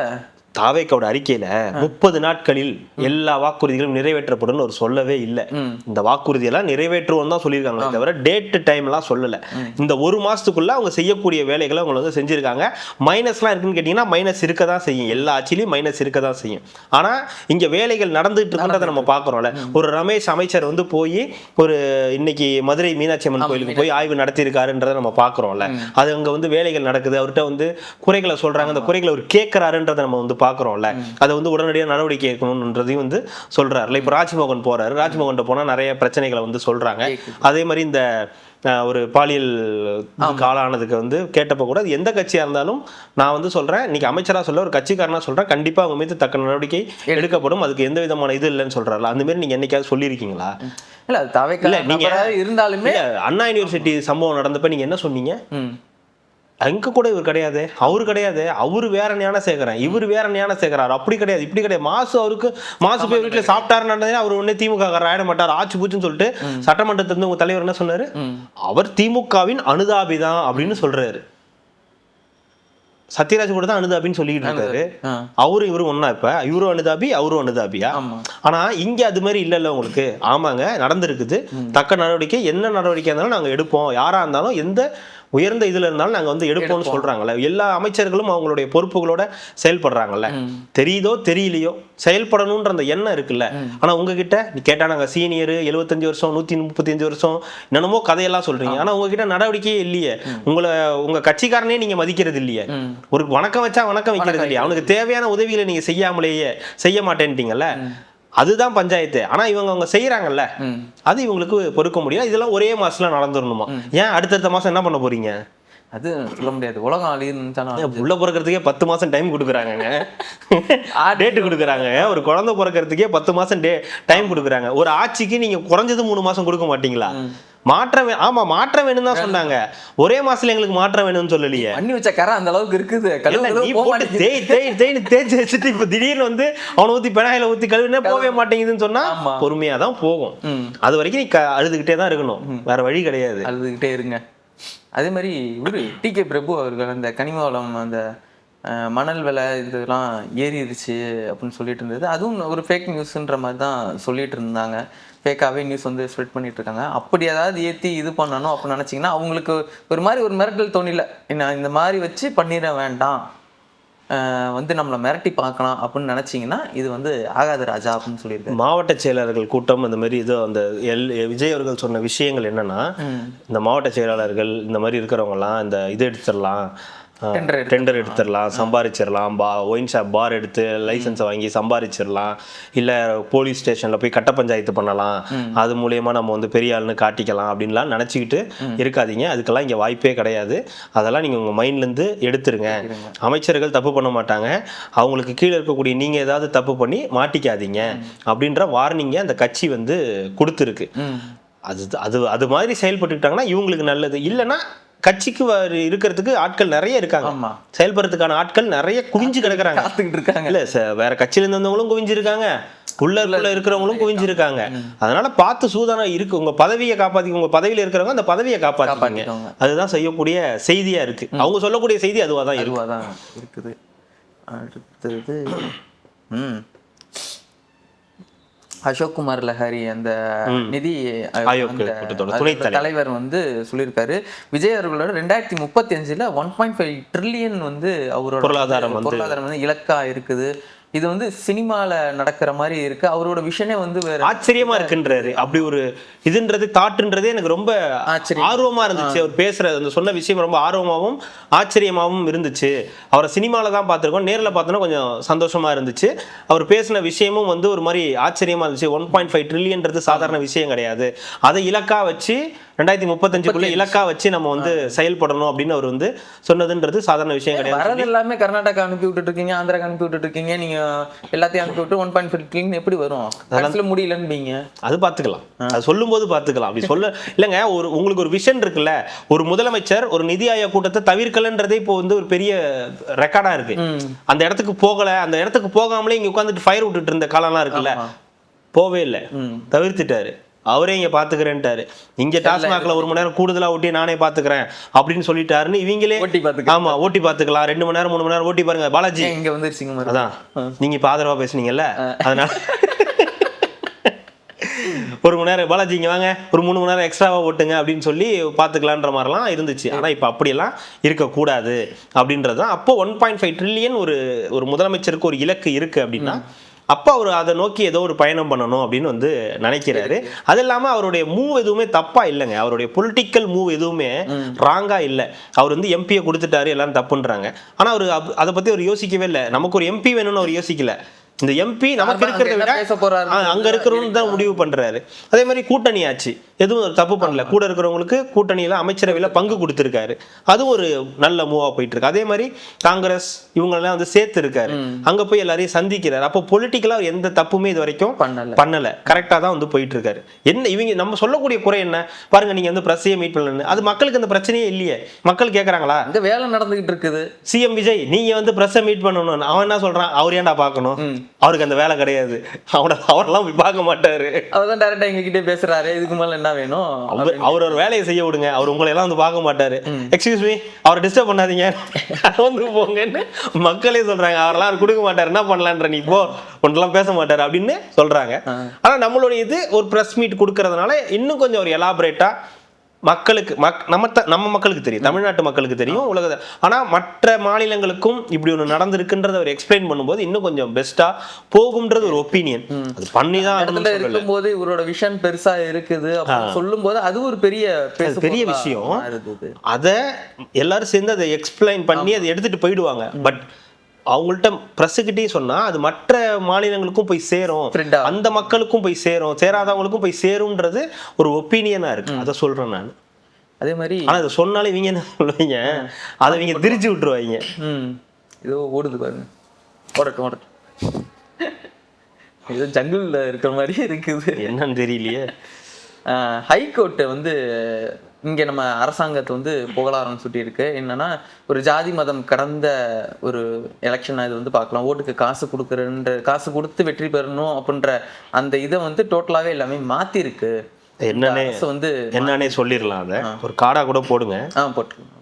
தாவேக்காவோட அறிக்கையில 30 நாட்களில் எல்லா வாக்குறுதிகளும் நிறைவேற்றப்படும் ஒரு சொல்லவே இல்லை. இந்த வாக்குறுதி எல்லாம் நிறைவேற்றுவோம் தான் சொல்லியிருக்காங்க, தவிர டேட் டைம் எல்லாம் சொல்லல. இந்த ஒரு மாசத்துக்குள்ள அவங்க செய்யக்கூடிய வேலைகளை அவங்க வந்து செஞ்சிருக்காங்க. மைனஸ்லாம் இருக்குன்னு கேட்டீங்கன்னா மைனஸ் இருக்க தான் செய்யும், எல்லா ஆட்சியிலையும் மைனஸ் இருக்க தான் செய்யும். ஆனா இங்க வேலைகள் நடந்துட்டு இருக்குன்றதை நம்ம பாக்குறோம்ல. ஒரு ரமேஷ் அமைச்சர் வந்து போய் ஒரு இன்னைக்கு மதுரை மீனாட்சி அம்மன் கோயிலுக்கு போய் ஆய்வு நடத்தியிருக்காருன்றதை நம்ம பாக்குறோம்ல. அது அங்க வந்து வேலைகள் நடக்குது, அவர்கிட்ட வந்து குறைகளை சொல்றாங்க, அந்த குறைகளை அவர் கேட்கிறாருன்றதை நம்ம வந்து பாக்குறோம்ல. அதை வந்து உடனடியாக நடவடிக்கை எடுக்கணும்ன்றதையும் வந்து சொல்றாருல. இப்ப ராஜ்மோகன் போறாரு, ராஜ்மோகன் போனா நிறைய பிரச்சனைகளை வந்து சொல்றாங்க. அதே மாதிரி இந்த ஒரு பாலியல் ஆளானதுக்கு வந்து கேட்டப்ப கூட அது எந்த கட்சியா இருந்தாலும் நான் வந்து சொல்றேன், இன்னைக்கு அமைச்சரா சொல்ல ஒரு கட்சிக்காரனா சொல்றேன், கண்டிப்பா அவங்க மீது தக்க நடவடிக்கை எடுக்கப்படும், அதுக்கு எந்த விதமான இது இல்லைன்னு சொல்றாருல. அந்த மாதிரி நீங்க என்னைக்காவது சொல்லியிருக்கீங்களா? இல்ல அது தவிர நீங்க இருந்தாலுமே அண்ணா யூனிவர்சிட்டி சம்பவம் நடந்தப்ப நீங்க என்ன சொன்னீங்க? அங்க கூட இவர் கிடையாது, அவரு கிடையாது, அவரு வேற ஞானசேகரன், இவர் வேற ஞானசேகரார், அப்படி கிடையாது இப்படி கிடையாது. மாசு அவருக்கு மாசு போய் வீட்டுல சாப்பிட்டாருன்னு அவர் ஒன்னே திமுக ஆயிட மாட்டார், ஆச்சு பூச்சுன்னு சொல்லிட்டு சட்டமன்றத்திலிருந்து உங்க தலைவர் என்ன சொன்னாரு? அவர் திமுகவின் அனுதாபிதான் அப்படின்னு சொல்றாரு. சத்யராஜ் கூட தான் அனுதாபின்னு சொல்லிட்டு இருக்காரு. அவரும் இவரும் ஒன்னா, இப்ப இவரும் அனுதாபி அவரும் அனுதாபியா? ஆனா இங்க அது மாதிரி இல்ல உங்களுக்கு. ஆமாங்க நடந்திருக்குது, தக்க நடவடிக்கை, என்ன நடவடிக்கை இருந்தாலும் நாங்க எடுப்போம், யாரா இருந்தாலும் எந்த உயர்ந்த இதுல இருந்தாலும் நாங்க வந்து எடுப்போம்னு சொல்றாங்கல்ல. எல்லா அமைச்சர்களும் அவங்களுடைய பொறுப்புகளோட செயல்படுறாங்கல்ல. தெரியுதோ தெரியலையோ செயல்படணும்ன்ற அந்த எண்ணம் இருக்குல்ல. ஆனா உங்ககிட்ட நீ கேட்டா நாங்க சீனியர் 75 வருஷம் 135 வருஷம் என்னமோ கதையெல்லாம் சொல்றீங்க, ஆனா உங்ககிட்ட நடவடிக்கையே இல்லையே. உங்க கட்சிக்காரனே நீங்க மதிக்கிறது இல்லையே. ஒரு வணக்கம் வச்சா வணக்கம் வைக்கிறது இல்லையா? அவனுக்கு தேவையான உதவிகளை நீங்க செய்யாமலேயே செய்ய மாட்டேன்ட்டீங்கல்ல. அதுதான் பஞ்சாயத்து. ஆனா இவங்க அவங்க செய்யறாங்கல்ல, அது இவங்களுக்கு பொறுக்க முடியல. இதெல்லாம் ஒரே மாசத்துல நடந்துடணுமா? ஏன் அடுத்தடுத்த மாசம் என்ன பண்ண போறீங்க? அது சொல்ல முடியாது. உலகம் அழியுதுன்னு உள்ள பிறக்கிறதுக்கே 10 மாசம் டைம் கொடுக்குறாங்க, டேட்டு கொடுக்குறாங்க. ஒரு குழந்தை பிறக்கிறதுக்கே 10 மாசம் டைம் கொடுக்குறாங்க. ஒரு ஆட்சிக்கு நீங்க குறைஞ்சது 3 மாசம் கொடுக்க மாட்டீங்களா? மாற்றம் ஆமா மாற்றம் வேணும் தான் சொன்னாங்க. ஒரே மாசத்துல எங்களுக்கு மாற்றம் வேணும்னு சொல்லலையே. பண்ணி வச்ச கரை அந்த அளவுக்கு இருக்குது. தேய்ச்சி வச்சுட்டு இப்ப திடீர்னு வந்து அவனை ஊத்தி பெனாயில ஊத்தி கழுவினே போகவே மாட்டேங்குதுன்னு சொன்னா பொறுமையா தான் போகும். அது வரைக்கும் நீ அழுதுகிட்டே தான் இருக்கணும், வேற வழி கிடையாது. அழுதுகிட்டே இருங்க. அதே மாதிரி இவரு டி.கே. பிரபு அவர்கள் அந்த கனிம வளம் அந்த மணல் விலை இதெல்லாம் ஏறிடுச்சு அப்படின்னு சொல்லிட்டு இருந்தது. அதுவும் ஒரு ஃபேக் நியூஸ்ன்ற மாதிரி தான் சொல்லிட்டு இருந்தாங்க. ஃபேக்காகவே நியூஸ் வந்து ஸ்ப்ரெட் பண்ணிட்டு இருக்காங்க. அப்படி ஏதாவது ஏற்றி இது பண்ணணும் அப்படின்னு நினச்சிங்கன்னா அவங்களுக்கு ஒரு மாதிரி ஒரு மிரட்டல் தோணில, நான் இந்த மாதிரி வச்சு பண்ணிட வேண்டாம், வந்து நம்மளை மிரட்டி பார்க்கலாம் அப்படின்னு நினச்சிங்கன்னா இது வந்து ஆகாது ராஜா அப்படின்னு சொல்லியிருக்காரு. மாவட்ட செயலாளர்கள் கூட்டம் அந்த மாதிரி இதோ அந்த விஜய் அவர்கள் சொன்ன விஷயங்கள் என்னன்னா, இந்த மாவட்ட செயலாளர்கள் இந்த மாதிரி இருக்கிறவங்கலாம் இந்த இது எடுத்துடலாம், டெண்டர் எடுத்துடலாம், சம்பாதிச்சிடலாம், ஒயின் ஷாப் பார் எடுத்து லைசன்ஸை வாங்கி சம்பாதிச்சிடலாம், இல்லை போலீஸ் ஸ்டேஷனில் போய் கட்ட பஞ்சாயத்து பண்ணலாம், அது மூலயமா நம்ம வந்து பெரிய ஆளுன்னு காட்டிக்கலாம் அப்படின்லாம் நினச்சிக்கிட்டு இருக்காதீங்க. அதுக்கெல்லாம் இங்கே வாய்ப்பே கிடையாது. அதெல்லாம் நீங்கள் உங்கள் மைண்ட்லேருந்து எடுத்துருங்க. அமைச்சர்கள் தப்பு பண்ண மாட்டாங்க, அவங்களுக்கு கீழே இருக்கக்கூடிய நீங்கள் ஏதாவது தப்பு பண்ணி மாட்டிக்காதீங்க அப்படின்ற வார்னிங்கை அந்த கட்சி வந்து கொடுத்துருக்கு. அது மாதிரி செயல்பட்டுக்கிட்டாங்கன்னா இவங்களுக்கு நல்லது. இல்லைன்னா கட்சிக்கு இருக்கிறதுக்கு ஆட்கள் நிறைய இருக்காங்க, செயல்படுறதுக்கான ஆட்கள் நிறைய குவிஞ்சு கிடக்குறாங்க, காத்துக்கிட்டு இருக்காங்க. இல்ல வேற கட்சியில இருந்தவங்களும் குவிஞ்சிருக்காங்க, உள்ள இருக்கிறவங்களும் குவிஞ்சிருக்காங்க. அதனால பார்த்து சூதானம் இருக்கு. உங்க பதவியை காப்பாத்தி, உங்க பதவியில இருக்கிறவங்க அந்த பதவியை காப்பாத்திங்க. அதுதான் செய்யக்கூடிய செய்தியா இருக்கு. அவங்க சொல்லக்கூடிய செய்தி அதுவாதான் இருக்குது. அடுத்தது அசோக் குமார் லஹாரி அந்த நிதி தலைவர் வந்து சொல்லியிருக்காரு, விஜய் அவர்களோட 2035 1.5 ட்ரில்லியன் வந்து அவரோட பொருளாதாரம் வந்து இலக்கா இருக்குது. இது வந்து சினிமால நடக்கிற மாதிரி இருக்கு, அவரோட விஷனே வந்து வேற ஆச்சரியமா இருக்குன்றாரு. அப்படி ஒரு இதுன்றது தாட்டுன்றதே எனக்கு ரொம்ப ஆர்வமா இருந்துச்சு. அவர் பேசுற அந்த சொன்ன விஷயம் ரொம்ப ஆர்வமாகவும் ஆச்சரியமாகவும் இருந்துச்சு. அவரை சினிமால தான் பார்த்துருக்கோம், நேரில் பார்த்தோன்னா கொஞ்சம் சந்தோஷமா இருந்துச்சு. அவர் பேசின விஷயமும் வந்து ஒரு மாதிரி ஆச்சரியமா இருந்துச்சு. 1.5 ட்ரில்லியன்றது சாதாரண விஷயம் கிடையாது. அதை இலக்கா வச்சு 2035 இலக்கா வச்சு நம்ம வந்து செயல்படணும் அப்படின்னு அவர் வந்து சொன்னதுன்றது சாதாரண விஷயம் கிடையாது. வரது எல்லாமே கர்நாடகா அனுப்பி விட்டுட்டு இருக்கீங்க, ஆந்திராக்கு அனுப்பி விட்டுட்டு இருக்கீங்க, நீங்க எல்லாத்தையும் அனுப்பி விட்டு 1.5 ட்ரில்லியன் எப்படி வரும்? அதெல்லாம் முடியலன்னு அது பார்த்துக்கலாம், அது சொல்லும் போது பார்த்துக்கலாம். அப்படி சொல்ல இல்லைங்க, ஒரு உங்களுக்கு ஒரு விஷன் இருக்குல்ல, ஒரு முதலமைச்சர் ஒரு நிதி ஆயோக் கூட்டத்தை தவிர்க்கலன்றதே இப்போ வந்து ஒரு பெரிய ரெக்கார்டா இருக்கு. அந்த இடத்துக்கு போகல, அந்த இடத்துக்கு போகாமலே இங்க உட்காந்துட்டு ஃபயர் விட்டுட்டு இருந்த காலம்லாம் இருக்குல்ல, போவே இல்லை, தவிர்த்துட்டாரு. அவரே இங்க பாத்துக்கிறேன்ட்டாரு. இங்க டாஸ்மாக்ல 1 மணி நேரம் கூடுதலா ஓட்டி நானே பாத்துக்கிறேன் அப்படின்னு சொல்லிட்டாருன்னு இவங்களே ஆமா ஓட்டி பாத்துக்கலாம், 2 மணி நேரம் 3 மணி நேரம் ஓட்டி பாருங்க. பாலாஜி இங்க வந்துருச்சுங்க, அதான் நீங்க இப்ப ஆதரவா பேசுனீங்கல்ல, அதனால 1 மணி நேரம் பாலாஜி இங்க வாங்க, ஒரு 3 மணி நேரம் எக்ஸ்ட்ராவா ஓட்டுங்க அப்படின்னு சொல்லி பாத்துக்கலான்ற மாதிரிலாம் இருந்துச்சு. ஆனா இப்ப அப்படியெல்லாம் இருக்கக்கூடாது அப்படின்றதுதான். அப்போ 1.5 ட்ரில்லியன் ஒரு முதலமைச்சருக்கு ஒரு இலக்கு இருக்கு அப்படின்னா அப்போ அவர் அதை நோக்கி ஏதோ ஒரு பயணம் பண்ணணும் அப்படின்னு வந்து நினைக்கிறாரு. அது இல்லாமல் அவருடைய மூவ் எதுவுமே தப்பா இல்லைங்க, அவருடைய பொலிட்டிக்கல் மூவ் எதுவுமே ராங்கா இல்லை. அவர் வந்து எம்பியை கொடுத்துட்டாரு, எல்லாரும் தப்புன்றாங்க. ஆனால் அவர் அதை பற்றி அவர் யோசிக்கவே இல்லை. நமக்கு ஒரு எம்பி வேணும்னு அவர் யோசிக்கல. இந்த எம்பி நமக்கு இருக்கிறத விட அங்க இருக்கிறவங்க தான் முடிவு பண்றாரு. அதே மாதிரி கூட்டணி ஆச்சு, எதுவும் ஒரு தப்பு பண்ணல. கூட இருக்கிறவங்களுக்கு கூட்டணியில அமைச்சரவையில பங்கு கொடுத்திருக்காரு, அதுவும் ஒரு நல்ல மூவா போயிட்டு இருக்கு. அதே மாதிரி காங்கிரஸ் இவங்களெல்லாம் வந்து சேர்த்து இருக்காரு, அங்க போய் எல்லாரையும் சந்திக்கிறாரு. அப்போ பொலிட்டிக்கலா எந்த தப்புமே இது வரைக்கும் பண்ணல, கரெக்டா தான் வந்து போயிட்டு இருக்காரு. என்ன இவங்க நம்ம சொல்லக்கூடிய குறை என்ன பாருங்க, நீங்க வந்து பிரஸ்ஸையே மீட் பண்ணல, அது மக்களுக்கு அந்த பிரச்சனையே இல்லையே. மக்கள் கேட்கறாங்களா, இந்த வேலை நடந்துகிட்டு இருக்குது, சிஎம் விஜய் நீங்க வந்து பிரஸ்ஸை மீட் பண்ணணும். அவன் என்ன சொல்றான், அவர் ஏன்டா பார்க்கணும், அவருக்கு அந்த வேலை கிடையாது, அவரெல்லாம் போய் பார்க்க மாட்டாரு, அவர் தான் டைரக்டா எங்க கிட்டே பேசுறாரு, இதுக்கு மேல என்ன வேணும், அவர் ஒரு வேலையை செய்ய விடுங்க, அவர் உங்களை எல்லாம் வந்து பார்க்க மாட்டாரு, எக்ஸ்கியூஸ் மீ அவரை டிஸ்டர்ப் பண்ணாதீங்க வந்து போங்கன்னு மக்களே சொல்றாங்க. அவரெல்லாம் கொடுக்க மாட்டாரு, என்ன பண்ணலான்ற நீ போ, ஒன்றெல்லாம் பேச மாட்டாரு அப்படின்னு சொல்றாங்க. ஆனா நம்மளுடைய இது ஒரு பிரஸ் மீட் கொடுக்கறதுனால இன்னும் கொஞ்சம் ஒரு எலாபரேட்டா மக்களுக்கு நம்ம மக்களுக்கு தெரியும், தமிழ்நாட்டு மக்களுக்கு தெரியும், உலக. ஆனா மற்ற மாநிலங்களுக்கும் இப்படி ஒன்று நடந்திருக்குன்றத அவர் எக்ஸ்பிளைன் பண்ணும்போது இன்னும் கொஞ்சம் பெஸ்டா போகும்ன்றது ஒரு ஒப்பீனியன். அது பண்ணி தான் இருக்கும்போது இவரோட விஷன் பெருசா இருக்குது சொல்லும் போது அது ஒரு பெரிய விஷயம். அதை எல்லாரும் சேர்ந்து அதை எக்ஸ்பிளைன் பண்ணி அதை எடுத்துட்டு போயிடுவாங்க. பட் அவங்கள்ட்ட பிரஸ்கிட்டே சொன்னா அது மற்ற மாநிலங்களுக்கும் போய் சேரும், அந்த மக்களுக்கும் போய் சேரும், சேராதவங்களுக்கும் போய் சேரும்ன்றது ஒரு ஒப்பீனியனா இருக்கு. அதை சொல்றேன் நான். அதே மாதிரி ஆனா அதை சொன்னாலே இவங்க என்ன சொல்லுவீங்க, அதை இவங்க திரிச்சு விட்டுருவாங்க. ஏதோ ஓடுது பாருங்க, ஓடட்டும் ஏதோ ஜங்கிள்ல இருக்கிற மாதிரியே இருக்குது, என்னன்னு தெரியலையே. ஹைகோர்ட் வந்து இங்கே நம்ம அரசாங்கத்தை வந்து புகழாரம்னு சுட்டி இருக்கு. என்னன்னா ஒரு ஜாதி மதம் கடந்த ஒரு எலெக்ஷன் இது வந்து பார்க்கலாம். ஓட்டுக்கு காசு கொடுத்து வெற்றி பெறணும் அப்படின்ற அந்த இதை வந்து டோட்டலாகவே எல்லாமே மாற்றிருக்கு. என்னன்னே சொல்லிடலாம். அதை ஒரு கார்டா கூட போடுங்க. போட்டுருங்க.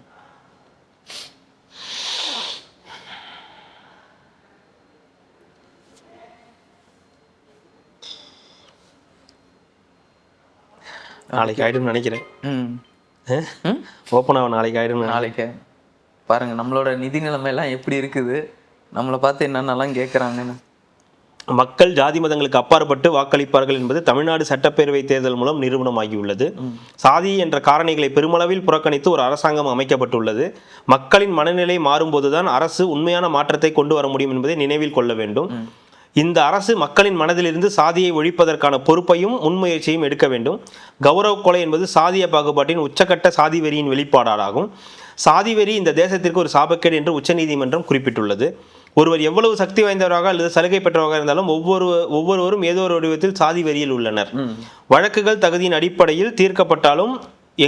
நாளைக்கு ஆயிடும் நினைக்கிறேன். ஓப்பன் ஆகும் நாளைக்கு ஆயிடும். நாளைக்கு பாருங்க நம்மளோட நிதி நிலைமை எல்லாம் எப்படி இருக்குது, நம்மளை பார்த்து என்னென்னலாம் கேட்குறாங்கன்னு. மக்கள் ஜாதி மதங்களுக்கு அப்பாற்பட்டு வாக்களிப்பார்கள் என்பது தமிழ்நாடு சட்டப்பேரவை தேர்தல் மூலம் நிரூபணமாகியுள்ளது. சாதி என்ற காரணிகளை பெருமளவில் புறக்கணித்து ஒரு அரசாங்கம் அமைக்கப்பட்டுள்ளது. மக்களின் மனநிலை மாறும்போதுதான் அரசு உண்மையான மாற்றத்தை கொண்டு வர முடியும் என்பதை நினைவில் கொள்ள வேண்டும். இந்த அரசு மக்களின் மனதிலிருந்து சாதியை ஒழிப்பதற்கான பொறுப்பையும் முன்முயற்சியும் எடுக்க வேண்டும். கௌரவ கொலை என்பது சாதிய பாகுபாட்டின் உச்சக்கட்ட சாதி வெறியின் வெளிப்பாடாகும். சாதி வெறி இந்த தேசத்திற்கு ஒரு சாபக்கேடு என்று உச்சநீதிமன்றம் குறிப்பிட்டுள்ளது. ஒருவர் எவ்வளவு சக்தி வாய்ந்தவராக அல்லது சலுகை பெற்றவராக இருந்தாலும் ஒவ்வொருவரும் ஏதோ ஒரு வடிவத்தில் சாதி வெறியில் உள்ளனர். வழக்குகள் தகுதியின் அடிப்படையில் தீர்க்கப்பட்டாலும்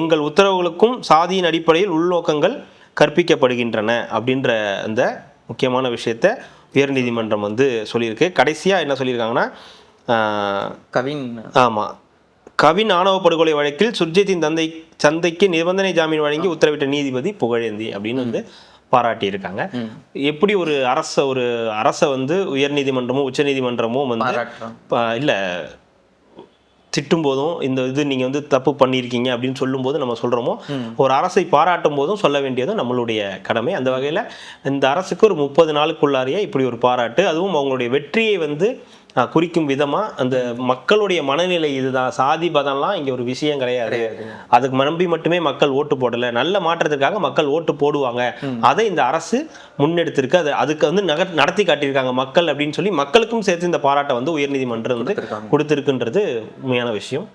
எங்கள் உத்தரவுகளுக்கும் சாதியின் அடிப்படையில் உள்நோக்கங்கள் கற்பிக்கப்படுகின்றன அப்படின்ற அந்த முக்கியமான விஷயத்தை உயர்நீதிமன்றம் வந்து சொல்லியிருக்கு. கடைசியாக என்ன சொல்லியிருக்காங்கன்னா, கவின் ஆணவ படுகொலை வழக்கில் சுர்ஜித்தின் தந்தைக்கு நிபந்தனை ஜாமீன் வழங்கி உத்தரவிட்ட நீதிபதி புகழேந்தி அப்படின்னு வந்து பாராட்டியிருக்காங்க. எப்படி ஒரு அரசை வந்து உயர்நீதிமன்றமோ உச்சநீதிமன்றமோ வந்து இல்லை திட்டும் போதும் இந்த இது நீங்கள் வந்து தப்பு பண்ணியிருக்கீங்க அப்படின்னு சொல்லும்போது நம்ம சொல்கிறோமோ, ஒரு அரசை பாராட்டும் போதும் சொல்ல வேண்டியது நம்மளுடைய கடமை. அந்த வகையில் இந்த அரசுக்கு ஒரு 30 நாளுக்குள்ளாரியே இப்படி ஒரு பாராட்டு, அதுவும் அவங்களுடைய வெற்றியை வந்து குறிக்கும் விதமாக அந்த மக்களுடைய மனநிலை இதுதான், சாதி பதம்லாம் இங்கே ஒரு விஷயம் கிடையாது, அதுக்கு நம்பி மட்டுமே மக்கள் ஓட்டு போடலை, நல்ல மாற்றத்திற்காக மக்கள் ஓட்டு போடுவாங்க, அதை இந்த அரசு முன்னெடுத்திருக்கு, அதுக்கு வந்து நடத்தி காட்டியிருக்காங்க மக்கள் அப்படின்னு சொல்லி மக்களுக்கும் சேர்த்து இந்த பாராட்டை வந்து உயர்நீதிமன்றம் வந்து கொடுத்துருக்குன்றது உண்மையான விஷயம்.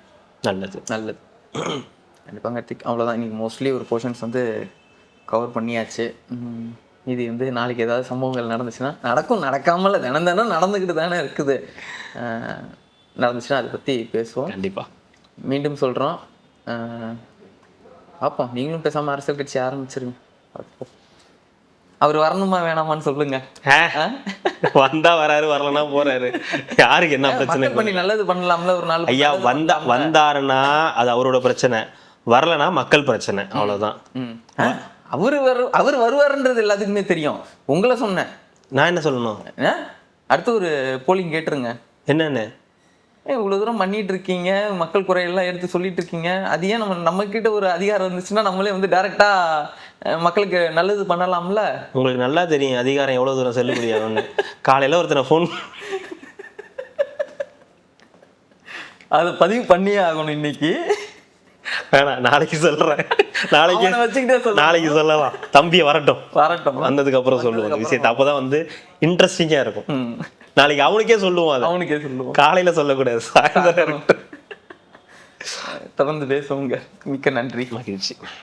நல்லது. கண்டிப்பாக கார்த்திக், அவ்வளோதான். இன்னைக்கு மோஸ்ட்லி ஒரு போர்ஷன்ஸ் வந்து கவர் பண்ணியாச்சு. இது வந்து நாளைக்கு ஏதாவது சம்பவங்கள் நடந்துச்சுன்னா, நடக்காமல் தினம் நடந்துக்கிட்டு தானே இருக்குது, நடந்துச்சுன்னா அதை பற்றி பேசுவோம். கண்டிப்பாக மீண்டும் சொல்கிறோம், பார்ப்போம். நீங்களும் பேசாமல் அரசியல் கட்சி ஆரம்பிச்சிருங்க. அவர் வரணுமா வேணாமான்னு சொல்லுங்க. வந்தா வராரு, வரலன்னா போறாரு, யாருக்கு என்ன பிரச்சனை? பண்ணி நல்லது பண்ணலாம்ல ஒரு நாள். ஐயா வந்தாருன்னா அது அவரோட பிரச்சனை, வரலன்னா மக்கள் பிரச்சனை, அவ்வளவுதான். அவர் வருவாருன்றது எல்லாத்துக்குமே தெரியும். உங்களை சொன்னேன். நான் என்ன சொல்லணும்? அடுத்து ஒரு போலிங் கேட்டுருங்க. என்னன்னு? இவ்வளோ தூரம் பண்ணிட்டு இருக்கீங்க, மக்கள் குறையெல்லாம் எடுத்து சொல்லிட்டு இருக்கீங்க, அது ஏன் நம்ம கிட்ட ஒரு அதிகாரம் இருந்துச்சுன்னா நம்மளே வந்து டைரக்டா மக்களுக்கு நல்லது பண்ணலாம்ல. உங்களுக்கு நல்லா தெரியும் அதிகாரம் எவ்வளவு தூரம் செல்லுபடியாகும்னு. காலையில ஒருத்தனை ஃபோன் அதை பதிவு பண்ணியே ஆகணும் இன்னைக்கு. வேணாம், நாளைக்கு சொல்றேன். நாளைக்கு சொல்லலாம். தம்பியை வரட்டும், வந்ததுக்கு அப்புறம் சொல்லுவோம் விஷயத்தை. அப்பதான் வந்து இன்ட்ரெஸ்டிங்கா இருக்கும். நாளைக்கு அவனுக்கே சொல்லுவோம், காலையில சொல்லக்கூடாது, சாயந்தரம். தொடர்ந்து பேசுவோங்க. மிக்க நன்றி. மகிழ்ச்சி.